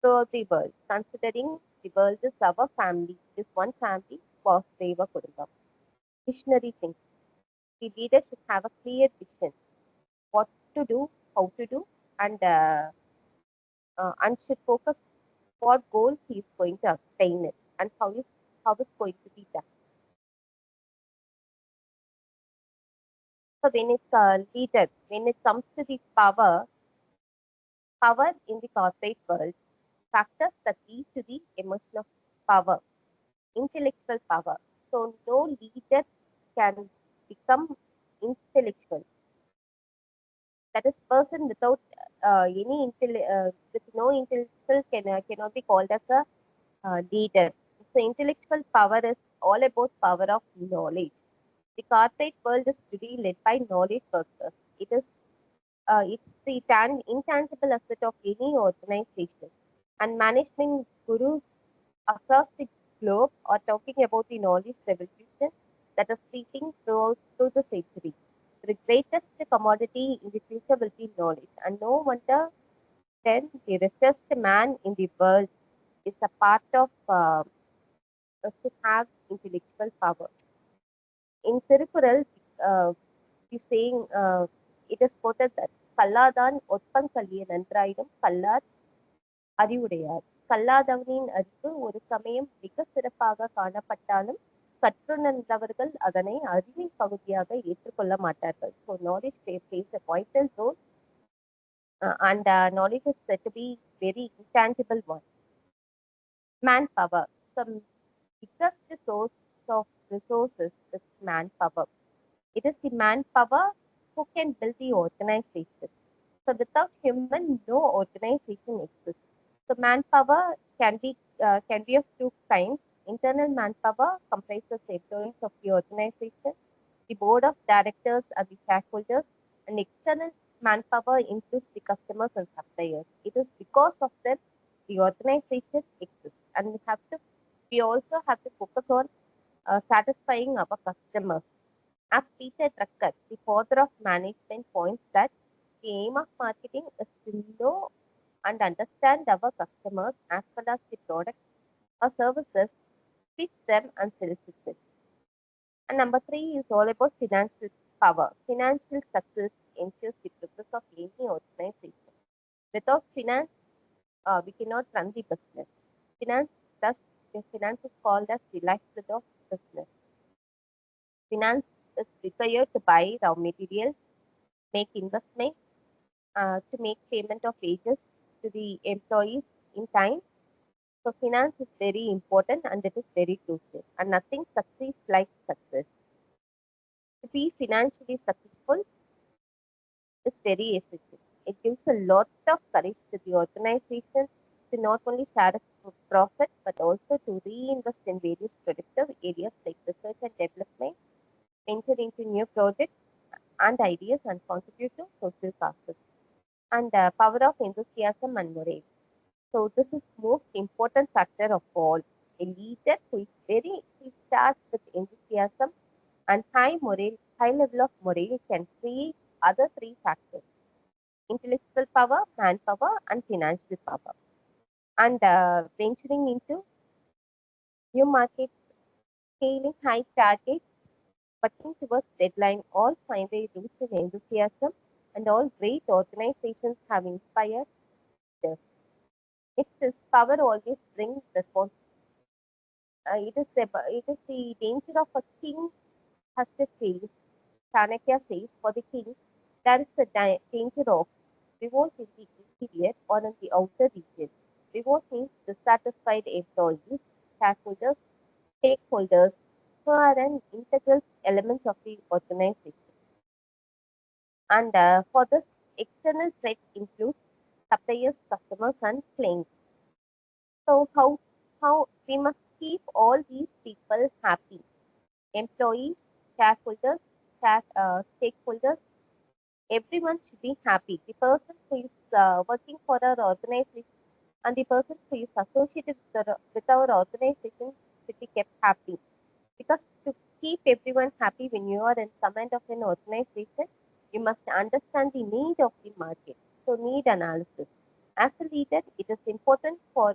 throughout the world, considering the world is our family, is one family, Vasudeva Kudumbam. Visionary thinking. The leader should have a clear vision, what to do, how to do, and should focus what goal he is going to obtain it and how it's going to be done. So when it's a leader, when it comes to the power in the corporate world, factors that lead to the emotion of power, intellectual power. So no leader can become intellectual. That is, person without with no intellectual cannot be called as a leader. So intellectual power is all about power of knowledge. The corporate world is to be led by knowledge workers. It is it's the intangible asset of any organization. And management gurus across the globe are talking about the knowledge revolution that is sweeping through the century. The greatest commodity in the future will be knowledge, and no wonder then the richest man in the world is a part of to have intellectual power. In Tirukural, the saying it is quoted that Kalladan ஒப்பங்கல்லிய நன்றாயினும் கல்லார் அறிவுடையார். கல்லாதவனின் அறிவு ஒரு சமயம் மிக சிறப்பாக காணப்பட்டாலும் கற்றுணர்ந்தவர்கள் அதனை அறிவின் பகுதியாக ஏற்றுக்கொள்ள மாட்டார்கள். So knowledge plays a vital role and knowledge is said to be very intangible one. Manpower. The biggest source of resources is manpower. It is the manpower who can build the organization. So without human, no organization exists. So manpower can be of two kinds. Internal manpower comprises the employees of the organization, the board of directors and the shareholders, and external manpower includes the customers and suppliers. It is because of them the organization exists, and we also have to focus on satisfying our customers. As Peter Drucker, the father of management, points that the aim of marketing is to know and understand our customers as well as the products or services, pitch them and solicit it. And number three is all about financial power. Financial success ensures the progress of any organization. Without finance, we cannot run the business. Finance, thus, finance is called as the lifeblood of business. Finance is required to buy raw materials, make investments, to make payment of wages to the employees in time. So finance is very important and it is very crucial. And nothing succeeds like success. To be financially successful is very essential. It gives a lot of courage to the organization to not only share its profit but also to reinvest in various productive areas like research and development, enter into new projects and ideas, and contribute to social causes. And power of enthusiasm and morale. So this is most important factor of all. A leader who starts with enthusiasm and high level of morale can create other three factors: intellectual power, manpower, and financial power. And venturing into new markets, scaling high targets, working towards deadline, all find their roots in enthusiasm, and all great organizations have inspired this. Next is power always brings responsibility. It is the danger of a king has to face. Chanakya says, for the king, there is the danger of revolt in the interior or in the outer region. Revolt means dissatisfied employees, shareholders, stakeholders who are an integral elements of the organization. And for this, external threats include suppliers, customers, and clients. So how we must keep all these people happy: employees, shareholders, stakeholders. Everyone should be happy. The person who is working for our organization and the person who is associated with our organization should be kept happy. Because to keep everyone happy when you are in command of an organization, you must understand the need of the market. So need analysis. As a leader, it is important for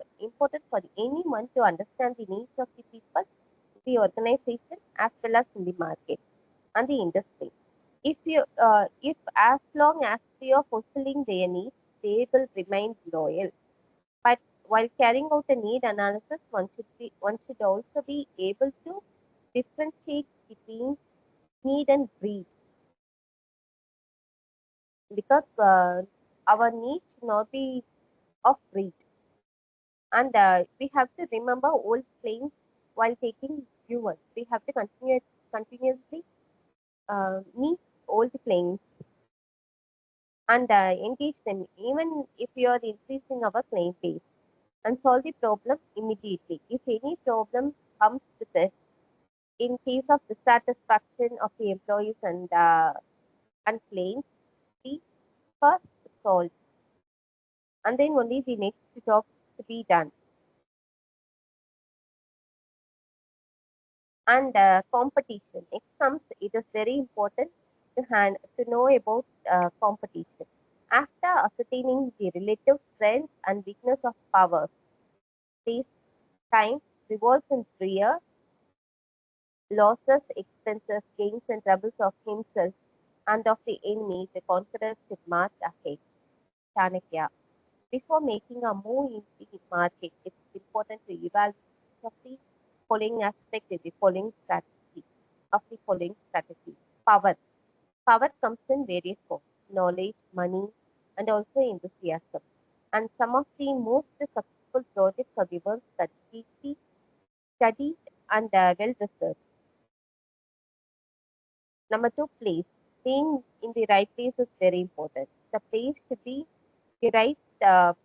anyone to understand the needs of the people, the organization, as well as in the market and the industry. If as long as we are fulfilling their needs, they will remain loyal. But while carrying out a need analysis, one should also be able to differentiate between need and greed, because our needs should not be of greed. And we have to remember old claims while taking new ones. We have to continuously meet old claims and engage them, even if we are increasing our claim base, and solve the problem immediately. If any problem comes with it, in case of dissatisfaction of the employees and claims, we First, solve, and then only the next job to be done. And competition. It comes. It is very important to know about competition. After ascertaining the relative strength and weakness of powers, space, time revolves in Priya, losses, expenses, gains, and troubles of himself and of the enemy, the conqueror should march ahead. Chanakya. Before making a move in the market, it's important to evaluate of the following aspect of the following strategy Power. Power comes in various forms: knowledge, money, and also enthusiasm. And some of the most successful projects are the ones that deeply studied and well researched. Number two, place. Being in the right place is very important. The place should be the right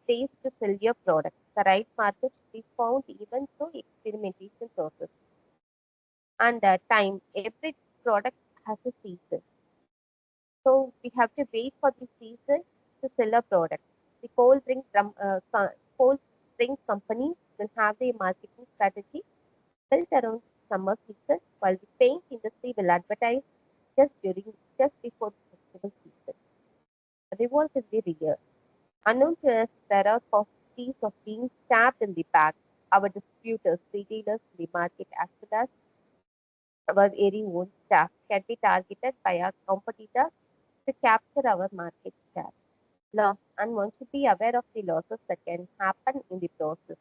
place to sell your product. The right market should be found even through experimentation process. And time. Every product has a season. So we have to wait for the season to sell a product. The cold drink companies will have a marketing strategy built around summer season, while the paint industry will advertise just before the festival season. The revolt is the rear. Unknown to us, there are possibilities of being stabbed in the back. Our distributors, retailers in the market, as well as our very own staff, can be targeted by our competitors to capture our market share. Loss, and one should be aware of the losses that can happen in the process,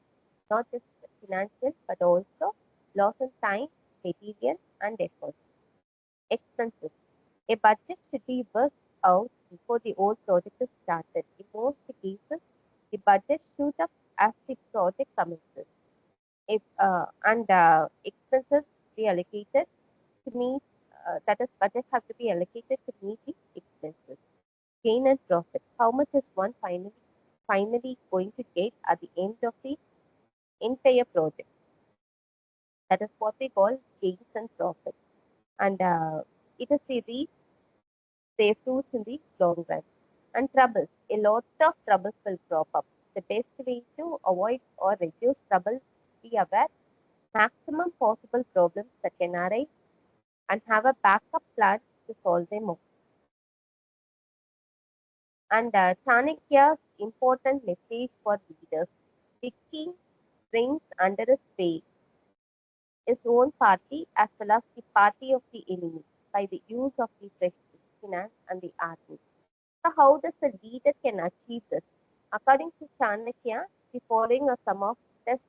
not just financial, but also loss in time, material, and effort. Expenses. A budget should be worked out before the whole project is started. In most cases, the budget shoots up as the project commences. If and expenses be allocated to meet, that is, budget have to be allocated to meet the expenses. Gain and profit. How much is one finally going to get at the end of the entire project? That is what we call gains and profit. And it is the reap their fruits in the long run. And troubles. A lot of troubles will crop up. The best way to avoid or reduce trouble is to be aware maximum possible problems that can arise and have a backup plan to solve them all. And Chanakya's important message for leaders: the king brings under his sway his own party as well as the party of the enemy by the use of the treasury, finance, and the army. So, how does a leader can achieve this? According to Chanakya, the following are some of test,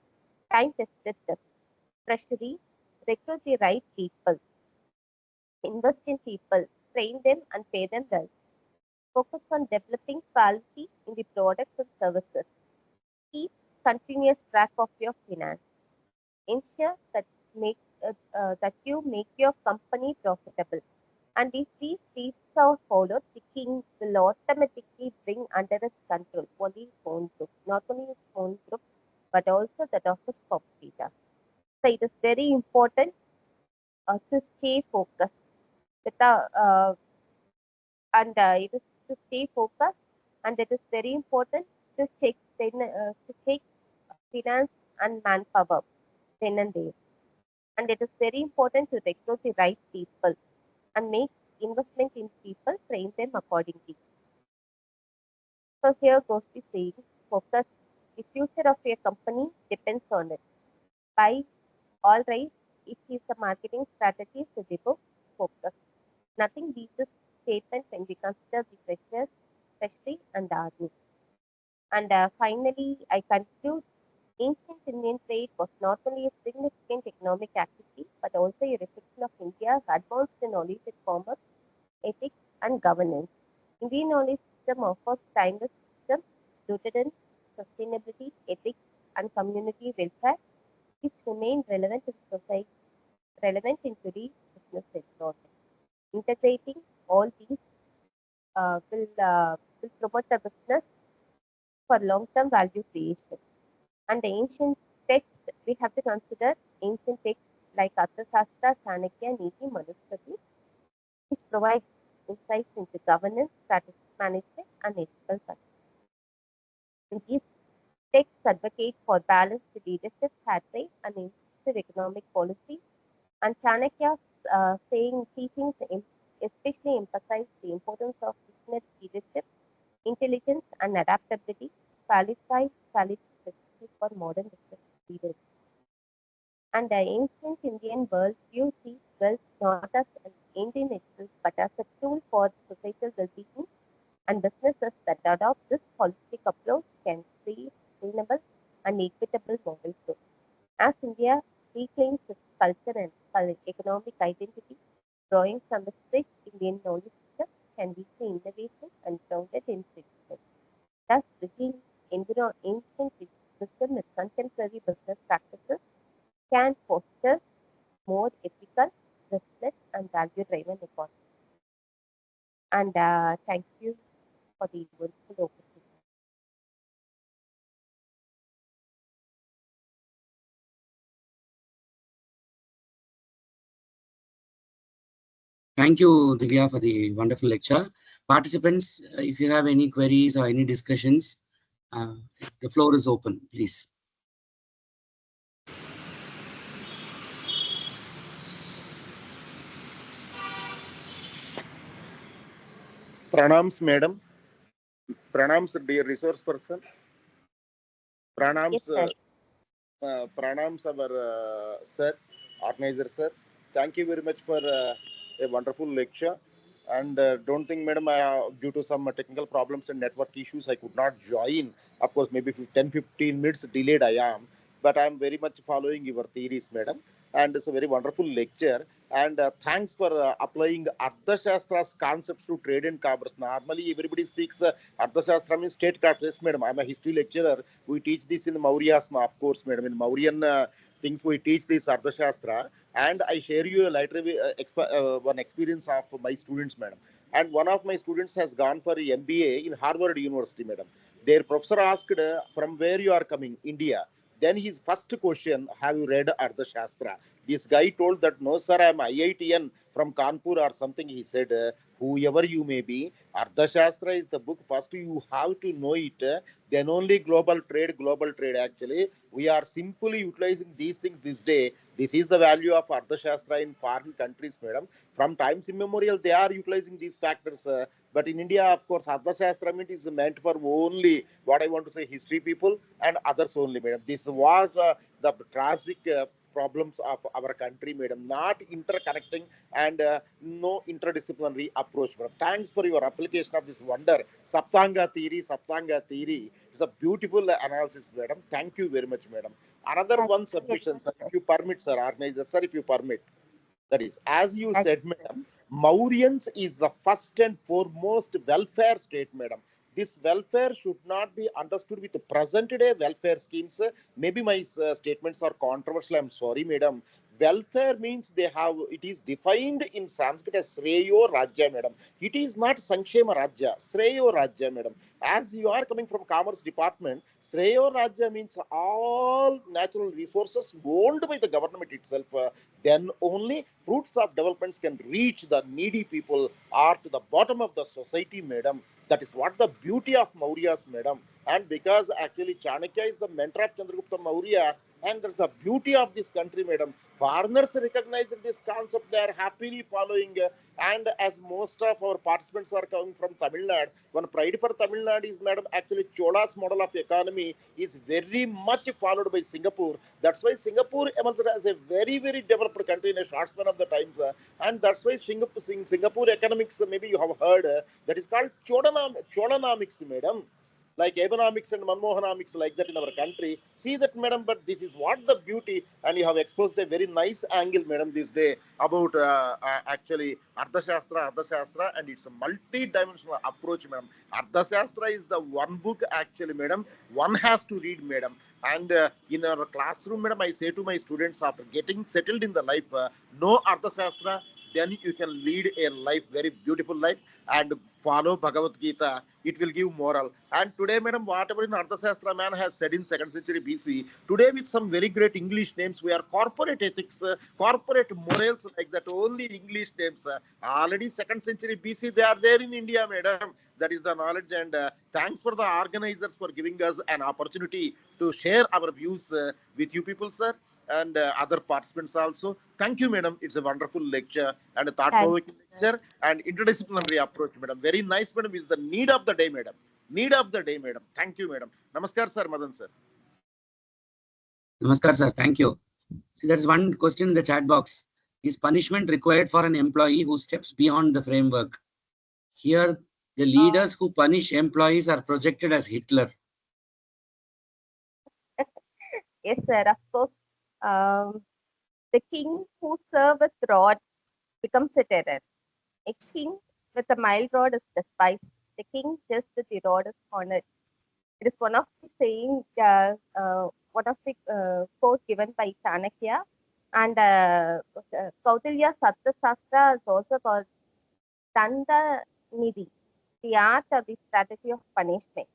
time-tested tips: treasury, recruit the right people, invest in people, train them and pay them well, focus on developing quality in the products and services, keep continuous track of your finance, ensure that you make your company profitable. And if these steps are followed, the king will automatically bring under his control only his own group, not only his own group, but also that of his competitors. So it is very important to stay focused with it is to stay focused, and it is very important to take finance and manpower then and there. And it is very important to recruit the right people and make investment in people, train them accordingly. So here goes the saying: focus. The future of your company depends on it. By all right, it is a marketing strategy to the book focus. Nothing beats this statement when we consider the pressures, especially and the army. And finally, I conclude: ancient Indian trade was not only a significant economic activity, but also a reflection of India's advanced knowledge in commerce, ethics, and governance. Indian knowledge system offers timeless systems rooted in sustainability, ethics, and community welfare, which remain relevant in today's business environment. Integrating all these will promote the business for long-term value creation. And the ancient texts, we have to consider ancient texts like Arthashastra, Chanakya, Niti, Manusmriti, which provide insights into governance, management, and ethical success. And these texts advocate for balanced leadership, pathway, and inclusive economic policy. And Chanakya's teachings especially emphasize the importance of visionary leadership, intelligence, and adaptability, qualities necessary for modern business leaders. And the ancient Indian worldview sees wealth not as an end in itself, but as a tool for societal well-being. And businesses that adopt this holistic approach can create sustainable and equitable model growth. As India reclaims its culture and economic identity, drawing from its rich Indian knowledge system can lead to innovation and grounded in principles. Thus, bridging ancient wisdom with contemporary business practices can foster more ethical, restless, and value-driven economy. And thank you for the wonderful opportunity. Thank you, Divya, for the wonderful lecture. Participants, if you have any queries or any discussions, uh, the floor is open, please. Pranams, madam. Pranams, dear resource person. Yes, Pranams, sir. pranams, our sir, organizer, sir. Thank you very much for a wonderful lecture. And don't think, madam, due to some technical problems and network issues, I could not join. Of course, maybe 10-15 minutes delayed I am. But I am very much following your theories, madam. And it's a very wonderful lecture. And thanks for applying Arthashastra's concepts to trade and commerce. Normally, everybody speaks Arthashastra means statecraft. Yes, madam. I'm a history lecturer. We teach this in Maurya's, of course, madam. In Mauryan things we teach this Arthashastra. And I share you a later one experience of my students, madam. And one of my students has gone for a MBA in Harvard University, madam. Their professor asked, from where you are coming, India. Then his first question, have you read Arthashastra? This guy told that, no, sir, I'm IITN from Kanpur or something. He said, whoever you may be, Arthashastra is the book. First, you have to know it. Then only global trade. Actually, we are simply utilizing these things this day. This is the value of Arthashastra in foreign countries, madam. From times immemorial, they are utilizing these factors. But in India, of course, Arthashastra is meant for only what I want to say history people and others only, madam. This was the tragic problems of our country, madam. Not interconnecting and no interdisciplinary approach, madam. Thanks for your application of this wonder. Saptanga theory. It's a beautiful analysis, madam. Thank you very much, madam. Another one Yes, submission, sir, sir. if you permit, sir, organizer, sir, if you permit. That is, as you Yes, said, sir. madam, Mauryans is the first and foremost welfare state, madam. This welfare should not be understood with the present day welfare schemes. Maybe my statements are controversial. I'm sorry, madam. Welfare means they have, it is defined in Sanskrit as Sreyo Rajya, madam. It is not Sankshema Rajya, Sreyo Rajya, madam. As you are coming from Commerce Department, Sreyo Rajya means all natural resources owned by the government itself. Then only fruits of developments can reach the needy people or to the bottom of the society, madam. That is what the beauty of Mauryas, madam. And because actually Chanakya is the mentor of Chandragupta Maurya, and that's the beauty of this country, madam. Foreigners recognize this concept, they are happily following. And as most of our participants are coming from Tamil Nadu, one pride for Tamil Nadu is, madam, actually Chola's model of economy is very much followed by Singapore. That's why Singapore emerged as a very, very developed country in a short span of the times. And that's why Singapore economics, maybe you have heard, that is called Cholanomics, madam. Like Abenomics and Manmohanomics, like that in our country. See that, madam, but this is what the beauty, and you have exposed a very nice angle, madam, this day about actually Arthashastra, and it's a multi-dimensional approach, madam. Arthashastra is the one book, actually, madam, one has to read, madam. And in our classroom, madam, I say to my students, after getting settled in the life, know Arthashastra, then you can lead a life, very beautiful life. And follow Bhagavad Gita, it will give moral. And today, madam, whatever in Arthashastra man has said in 2nd century BC, today with some very great English names, we are corporate ethics, corporate morals, like that, only English names. Already 2nd century BC, they are there in India, madam. That is the knowledge. And thanks for the organizers for giving us an opportunity to share our views with you people, sir, and other participants also. Thank you, madam. It's a wonderful lecture and a thought-provoking lecture and interdisciplinary approach, madam. Very nice, madam. Is the need of the day, madam. Need of the day, madam. Thank you, madam. Namaskar, sir. Madan, sir. Namaskar, sir. Thank you. See, there's one question in the chat box. Is punishment required for an employee who steps beyond the framework? Here, the leaders who punish employees are projected as Hitler. Yes, sir. Of course, the king who serves with rod becomes a terror. A king with a mild rod is despised. The king just with the rod is honored. It is one of the saying, one of the quote given by Chanakya, and Kautilya's Arthashastra is also called Danda Nidhi, the art or the strategy of punishment.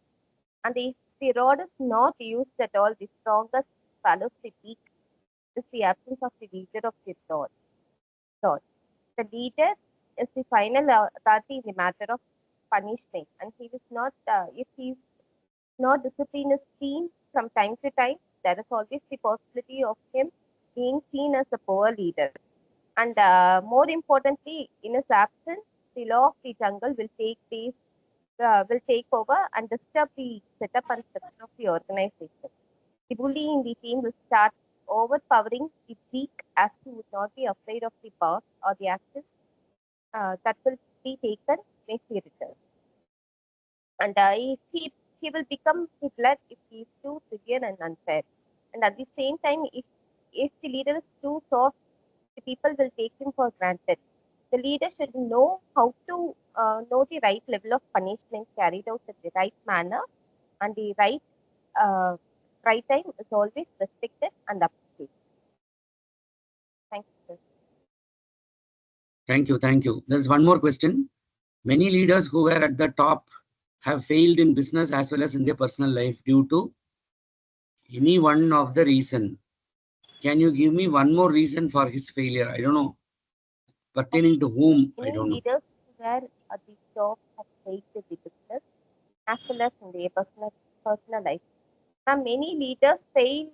And if the rod is not used at all, the strongest follows the weak. Is the absence of the leader of the rod. The leader is the final authority in the matter of punishment, and he is not. If he is not discipline is seen from time to time, there is always the possibility of him being seen as a poor leader. And more importantly, in his absence, the law of the jungle will take over and disturb the setup and structure of the organization. The bully in the team will start overpowering the weak, as he would not be afraid of the boss or the action that will be taken when he returns. And if he will become Hitler if he is too severe and unfair. And at the same time, if the leader is too soft, the people will take him for granted. The leader should know how to know the right level of punishment carried out in the right manner, and the right time is always respected and appreciated. Thank you, sir. Thank you. Thank you. There's one more question. Many leaders who were at the top have failed in business as well as in their personal life due to any one of the reason. Can you give me one more reason for his failure? I don't know. Pertaining to whom? I Many don't know. leaders who were at the top have failed in the business as well as in their personal life. Now, many leaders fail.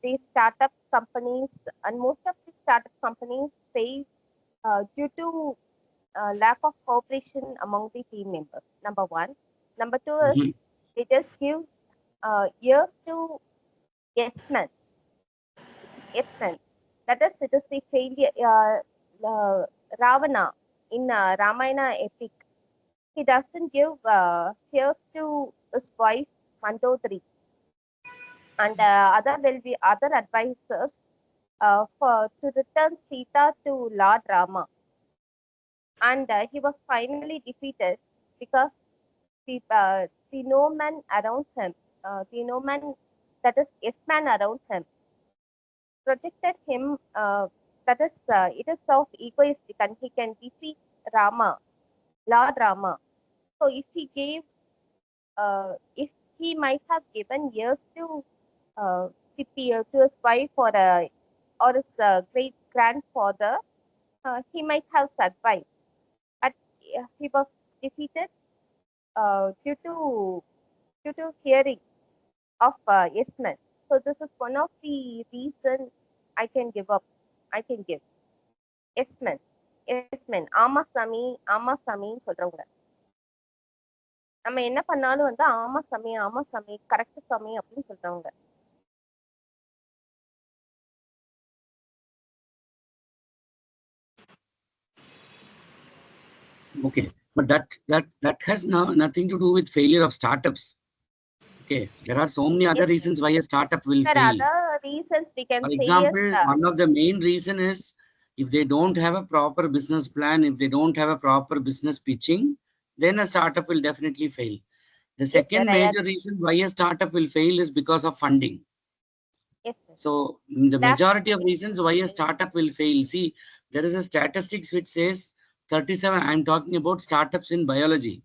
They start up companies, and most of the startup companies fail due to lack of cooperation among the team members. Number one. Number two is they just give ears to yes men. Yes men. That is, it is the failure. Ravana in Ramayana epic, he doesn't give ears to his wife Mandodari, and other will be other advisors for to return Sita to Lord Rama. And he was finally defeated because the no man around him, the no man, that is yes man around him, projected him. That is, it is of egoistic, and he can defeat Rama, Lord Rama. So if he might have given years to to his wife or his great grandfather, he might have survived. But he was defeated due to hearing of yes men. So this is one of the reasons I can give up. I can give yes men. Yes men. ஆமா சாமின்னு சொல்றவங்க. நம்ம என்ன பண்ணாலும் வந்து ஆமா சாமி correct சாமி அப்படின்னு சொல்றவங்க. Okay, but that has nothing to do with failure of startups. Okay, there are so many other reasons why a startup will There fail. are other reasons we can For say. example, one of the main reason is if they don't have a proper business plan, if they don't have a proper business pitching, then a startup will definitely fail. The second major reason why a startup will fail is because of funding. Yes, sir. So the majority of reasons why a startup will fail. See, there is a statistics which says 37, I'm talking about startups in biology.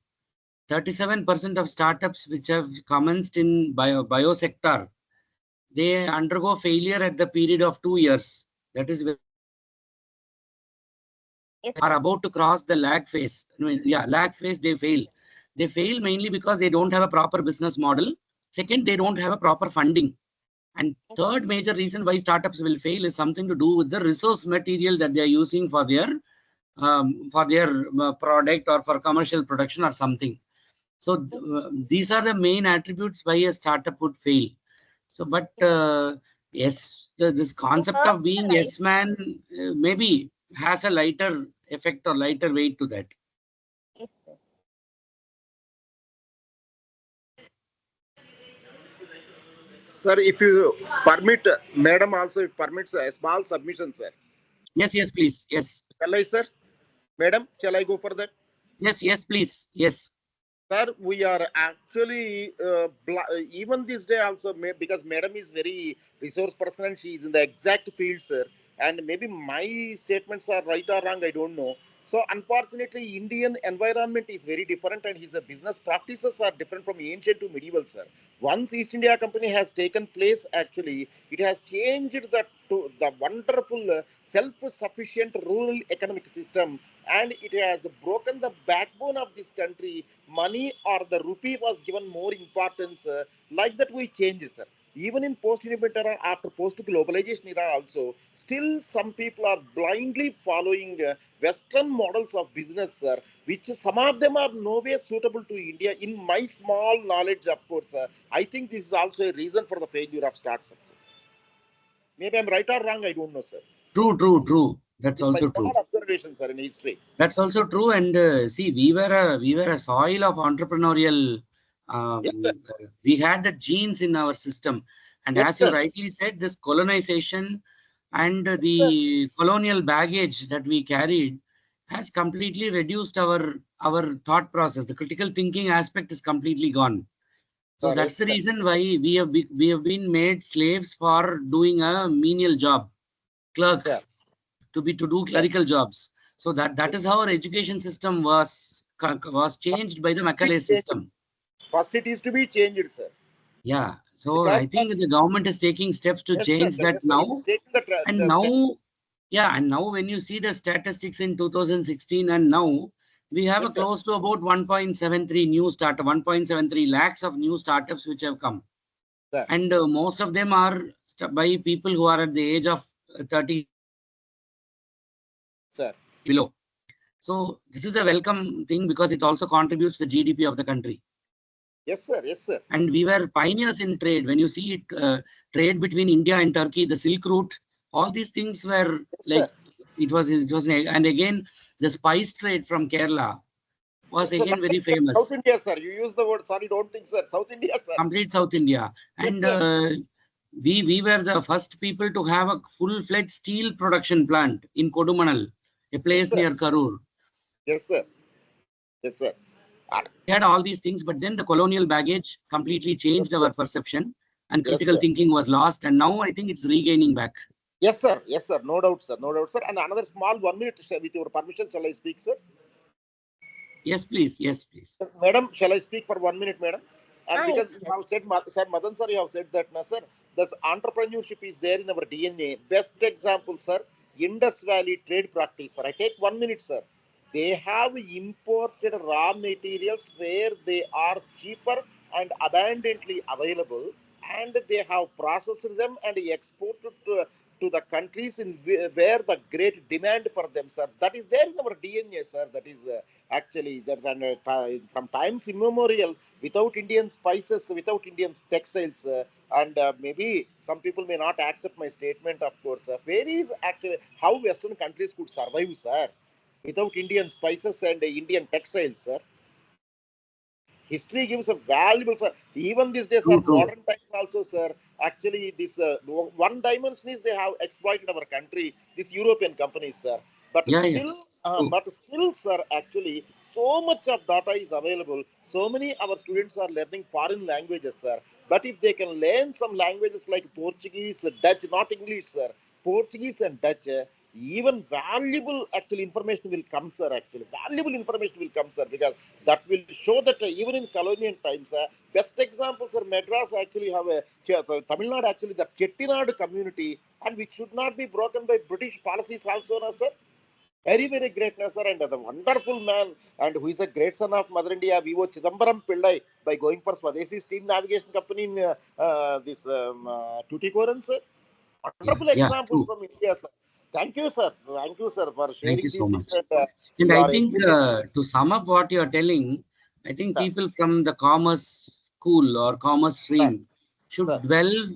37% of startups which have commenced in biosector, they undergo failure at the period of 2 years. That is, Yes, are about to cross the lag phase. Lag phase, they fail. They fail mainly because they don't have a proper business model. Second, they don't have a proper funding. And third major reason why startups will fail is something to do with the resource material that they are using for their product or for commercial production or something. So these are the main attributes why a startup would fail. So, but yes, this concept heard of being the right. yes man maybe has a lighter effect or lighter weight to that. Yes, sir. Sir, if you permit, madam also permits a small submission, sir. Yes, yes, please. Yes, Shall I, sir? Madam, shall I go for that? yes, yes, please. Yes, Sir, we are actually even this day also because madam is very resource person and she is in the exact field, sir. And maybe my statements are right or wrong, I don't know. So unfortunately, Indian environment is very different, and his business practices are different from ancient to medieval, sir. Once East India Company has taken place, actually, it has changed the wonderful self-sufficient rural economic system, and it has broken the backbone of this country. Money or the rupee was given more importance. Like that, we changed, sir. Even in post-independent era, after post-globalization era also, still some people are blindly following Western models of business, sir, which some of them are no way suitable to India. In my small knowledge, of course, I think this is also a reason for the failure of startups. Maybe I'm right or wrong, I don't know, sir. true, true, true. That's It's my also small true. observation, sir, in history. That's also true. And see, we were a soil of entrepreneurial. Yes, sir. We had the genes in our system, and Yes, as you sir. rightly said, this colonization and Yes, sir. the colonial baggage that we carried has completely reduced our thought process. The critical thinking aspect is completely gone. So Sir, yes, that's the sir. reason why we have been made slaves for doing a menial job, Yes, clerk, sir. to do Sir. clerical jobs. So that is how our education system was changed by the Macaulay system. First, it is to be changed, sir. Yeah. So Because I think the government is taking steps to yes, sir. change that Yes, sir. It is now. taking the And now, yeah, and now when you see the statistics in 2016 and now, we have a yes, sir. close to about 1.73 new startup, 1.73 lakhs of new startups which have come. Sir. And most of them are by people who are at the age of 30 Sir. below. So this is a welcome thing because it also contributes to the GDP of the country. Yes, sir. Yes, sir. And we were pioneers in trade. When you see it, trade between India and Turkey, the Silk Route, all these things were Yes, like, sir. it was, and again, the spice trade from Kerala was Yes, sir. again very South famous, India, sir. You use the word, sorry, don't think, sir. South India, sir. complete South India. Yes, And sir. we were the first people to have a full-fledged steel production plant in Kodumanal, a Yes, place sir. near Karur. Yes, sir. Yes, sir. We had all these things, but then the colonial baggage completely Yes, changed sir. our perception and Yes, critical sir. thinking was lost. And now I think it's regaining back. Yes, sir. Yes, sir. No doubt, sir. No doubt, sir. And another small 1 minute, with your permission, shall I speak, sir? Yes, please. Yes, please. Madam, shall I speak for 1 minute, madam? And Yes, because you sir. have said, sir, Madan sir, you have said that, na, sir, this entrepreneurship is there in our DNA. Best example, sir, Indus Valley trade practice, sir. I take 1 minute, sir. They have imported raw materials where they are cheaper and abundantly available, and they have processed them and exported to the countries in where the great demand for them, sir. That is there in our DNA, sir. That is actually there's from times immemorial, without Indian spices, without Indian textiles, and maybe some people may not accept my statement, of course. Where is actually how Western countries could survive, sir, without Indian spices and Indian textiles, sir? History gives a valuable, sir. Even these days, sir, True, true. modern times also, sir. Actually, this one dimension is they have exploited our country, these European companies, sir. Yeah, yeah. True. But still, sir, actually, so much of data is available. So many our students are learning foreign languages, sir. But if they can learn some languages like Portuguese, Dutch, not English, sir, Portuguese and Dutch, even valuable actually information will come, sir. Actually, valuable information will come, sir, because that will show that even in colonial times, best examples are Madras actually have a Tamil Nadu actually the Chettinad community, and which should not be broken by British policies also, no, sir. Very, very greatness, sir, and the wonderful man, and who is a great son of Mother India, V.O. Chidambaram Pillai, by going for Swadeshi Steam Navigation Company in this Tuticorin, sir. Yeah, Wonderful yeah, example true. from India, sir. Thank you, sir. Thank you, sir, for Thank you sharing so these things. much. And And you I are think educating, to sum up what you are telling, I think sir. people from the commerce school or commerce Sir, stream sir. should delve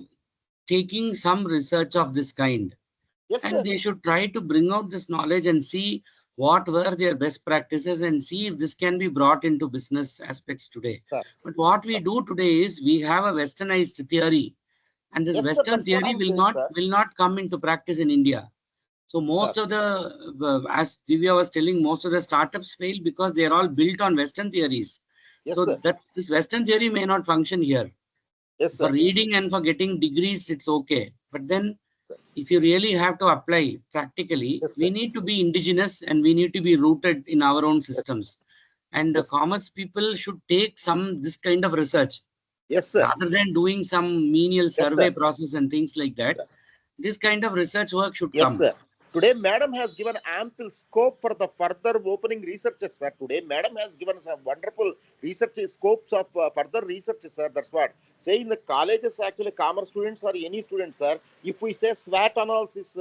taking some research of this kind, Yes, and sir. they should try to bring out this knowledge and see what were their best practices and see if this can be brought into business aspects today. Sir. But what we do today is we have a westernized theory, and this Yes, sir. western That's what theory I'm saying, sir. will not come into practice in India. So Sir. most of as Divya was telling, most of the startups fail because they are all built on western theories. Yes, So sir. that this western theory may not function here. Yes, For sir. reading and for getting degrees, it's okay. But then if you really have to apply practically, Yes, we sir. need to be indigenous and we need to be rooted in our own systems. And the Yes. commerce people should take this kind of research Yes, sir. rather than doing some menial Yes, sir. survey process and things like that. This kind of research work should Yes, come. sir. Today, Madam has given ample scope for the further opening researches, sir. Today, Madam has given some wonderful research scopes of further researches, sir. That's what. Say in the colleges, actually, commerce students or any students, sir, if we say SWOT analysis,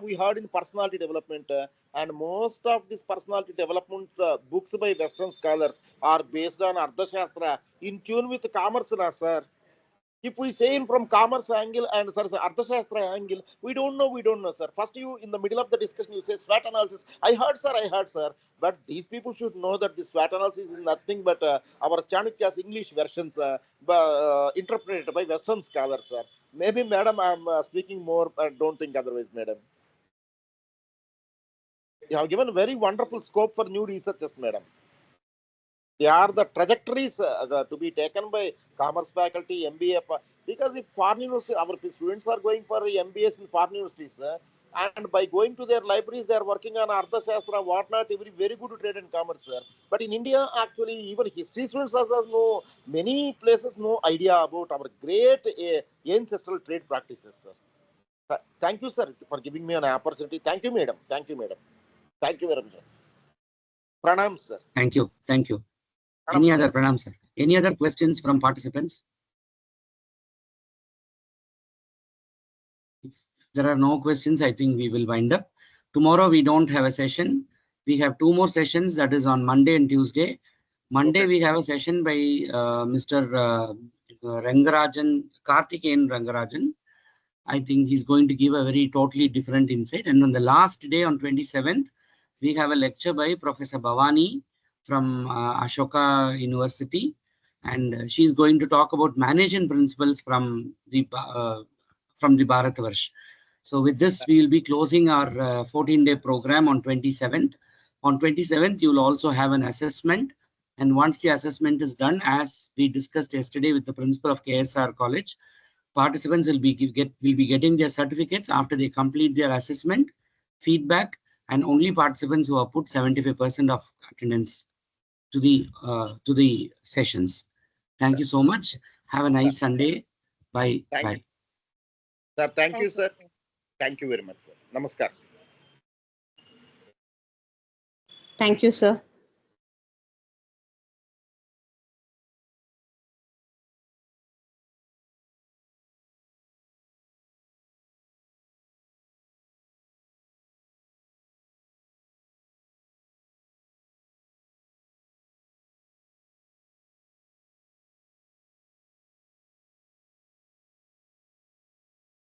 we heard in personality development, and most of these personality development books by Western scholars are based on Arthashastra in tune with commerce, sir. If we say in from commerce angle and sir, Arthashastra angle, we don't know, sir. First, you in the middle of the discussion, you say SWOT analysis. I heard, sir. But these people should know that the SWOT analysis is nothing but our Chanukya's English versions interpreted by Western scholars, sir. Maybe, madam, I'm speaking more. Don't think otherwise, madam. You have given very wonderful scope for new researches, madam. They are the trajectories to be taken by commerce faculty, MBA, because if foreign university, our students are going for MBAs in foreign universities, and by going to their libraries, they are working on Arthashastra, whatnot, very good trade and commerce, sir. But in India, actually, even history students also know many places no idea about our great ancestral trade practices, sir. Thank you, sir, for giving me an opportunity. Thank you, madam. Thank you, madam. Thank you very much. Pranam, sir. Thank you. Thank you. Pranam, Any sir. other Pranam, sir? Any other questions from participants? If there are no questions, I think we will wind up. Tomorrow we don't have a session. We have two more sessions, that is on Monday and Tuesday. Monday Okay, we have a session by Mr. Rangarajan, Karthikeyan Rangarajan. I think he's going to give a very totally different insight. And on the last day, on 27th, we have a lecture by Professor Bhavani from Ashoka University. And she's going to talk about management principles from the Bharatvarsh. So with this, we will be closing our 14-day program on 27th. On 27th, you will also have an assessment. And once the assessment is done, as we discussed yesterday with the principal of KSR College, participants will be getting their certificates after they complete their assessment, feedback, and only participants who have put 75% of attendance to the sessions. Thank you so much. Have a nice Sunday. Bye. thank Bye. you, sir. Thank you, Thank you, sir. sir. Thank you very much, sir. Namaskar, sir. Thank you, sir.